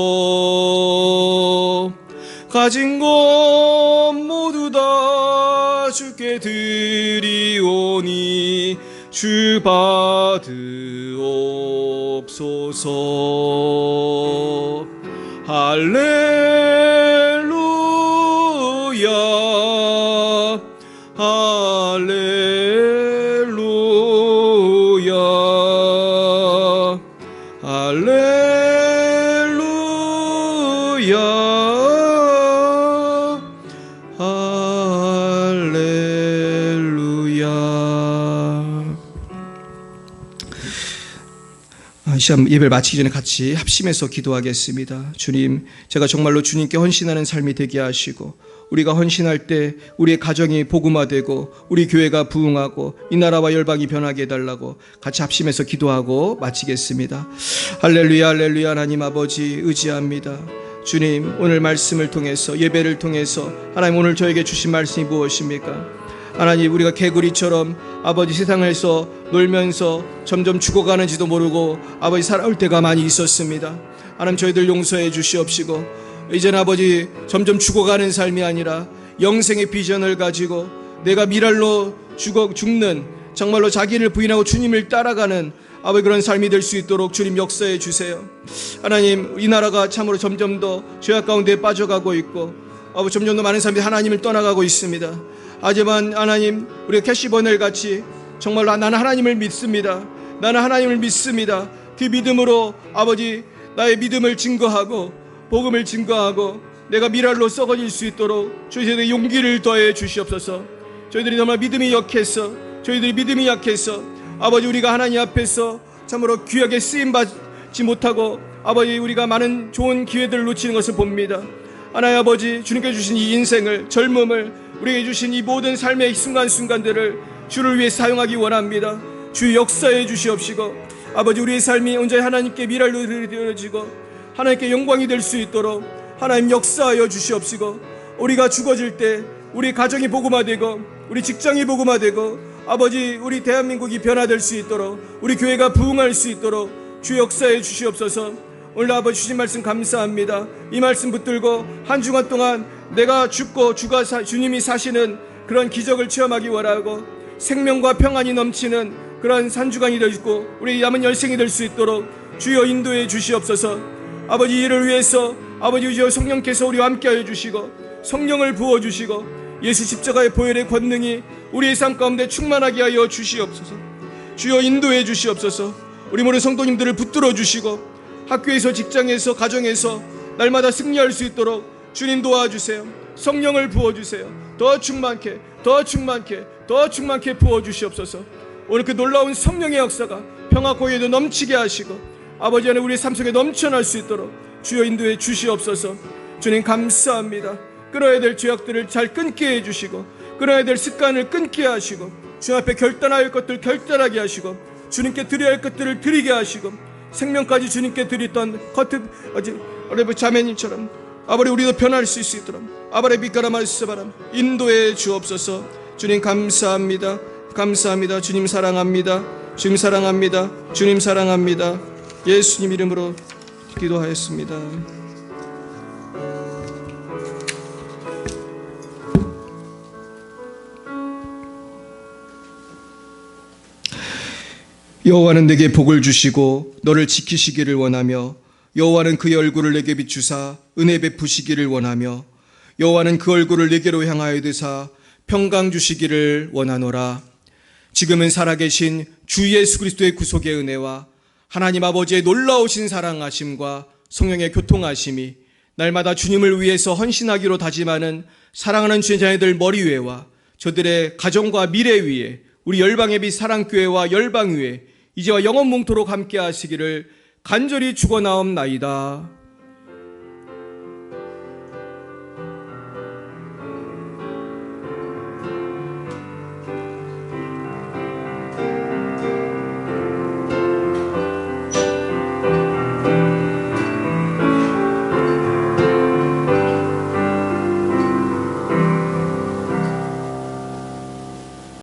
가진 것 모두 다 주께 드리오니 주 받으옵소서. 할렐루야 할렐루야 할렐루야 할렐루야. 시험 예배를 마치기 전에 같이 합심해서 기도하겠습니다. 주님, 제가 정말로 주님께 헌신하는 삶이 되게 하시고, 우리가 헌신할 때 우리의 가정이 복음화되고 우리 교회가 부흥하고 이 나라와 열방이 변하게 해달라고 같이 합심해서 기도하고 마치겠습니다. 할렐루야 할렐루야. 하나님 아버지 의지합니다. 주님, 오늘 말씀을 통해서 예배를 통해서 하나님 오늘 저에게 주신 말씀이 무엇입니까? 하나님, 우리가 개구리처럼 아버지 세상에서 놀면서 점점 죽어가는지도 모르고 아버지 살아올 때가 많이 있었습니다. 하나님, 저희들 용서해 주시옵시고 이제는 아버지 점점 죽어가는 삶이 아니라 영생의 비전을 가지고 내가 미랄로 죽는, 정말로 자기를 부인하고 주님을 따라가는 아버지 그런 삶이 될 수 있도록 주님 역사해 주세요. 하나님, 이 나라가 참으로 점점 더 죄악 가운데 빠져가고 있고 아버지 점점 더 많은 사람들이 하나님을 떠나가고 있습니다. 하지만 하나님, 우리가 캐시버넬 같이 정말로 나는 하나님을 믿습니다. 나는 하나님을 믿습니다. 그 믿음으로 아버지 나의 믿음을 증거하고 복음을 증거하고 내가 미랄로 썩어질 수 있도록 저희들에게 용기를 더해 주시옵소서. 저희들이 정말 믿음이 약해서 아버지 우리가 하나님 앞에서 참으로 귀하게 쓰임받지 못하고 아버지 우리가 많은 좋은 기회들을 놓치는 것을 봅니다. 하나님 아버지, 주님께 주신 이 인생을, 젊음을, 우리에게 주신 이 모든 삶의 순간순간들을 주를 위해 사용하기 원합니다. 주 역사해 주시옵시고 아버지 우리의 삶이 온전히 하나님께 미랄로 드려지고 하나님께 영광이 될 수 있도록 하나님 역사하여 주시옵시고, 우리가 죽어질 때 우리 가정이 복음화되고 우리 직장이 복음화되고 아버지 우리 대한민국이 변화될 수 있도록 우리 교회가 부흥할 수 있도록 주 역사해 주시옵소서. 오늘 아버지 주신 말씀 감사합니다. 이 말씀 붙들고 한 주간 동안 내가 죽고 주님이 사시는 그런 기적을 체험하기 원하고 생명과 평안이 넘치는 그런 한 주간이 되고 우리 남은 열생이 될 수 있도록 주여 인도해 주시옵소서. 아버지 이를 위해서 아버지 주여 성령께서 우리와 함께하여 주시고 성령을 부어주시고 예수 십자가의 보혈의 권능이 우리의 삶 가운데 충만하게 하여 주시옵소서. 주여 인도해 주시옵소서. 우리 모든 성도님들을 붙들어 주시고 학교에서 직장에서 가정에서 날마다 승리할 수 있도록 주님 도와주세요. 성령을 부어주세요. 더 충만케 부어주시옵소서. 오늘 그 놀라운 성령의 역사가 평화 고요에도 넘치게 하시고 아버지 안에 우리의 삶 속에 넘쳐날 수 있도록 주여 인도해 주시옵소서. 주님 감사합니다. 끊어야 될 죄악들을 잘 끊게 해주시고 끊어야 될 습관을 끊게 하시고 주님 앞에 결단할 것들 결단하게 하시고 주님께 드려야 할 것들을 드리게 하시고 생명까지 주님께 드렸던 어레브 자매님처럼 아버지 우리도 변할 수 있도록 아버지 빛가라 말씀하라 인도해 주옵소서. 주님 감사합니다. 주님 사랑합니다. 주님 사랑합니다. 예수님 이름으로 기도하였습니다. 여호와는 내게 복을 주시고 너를 지키시기를 원하며 여호와는 그의 얼굴을 내게 비추사 은혜 베푸시기를 원하며 여호와는 그 얼굴을 내게로 향하여 드사 평강 주시기를 원하노라. 지금은 살아계신 주 예수 그리스도의 구속의 은혜와 하나님 아버지의 놀라우신 사랑하심과 성령의 교통하심이 날마다 주님을 위해서 헌신하기로 다짐하는 사랑하는 주의 자녀들 머리 위에와 저들의 가정과 미래 위에 우리 열방의 빛 사랑교회와 열방 위에 이제와 영원 몽토록 함께 하시기를 간절히 축원하옵나이다.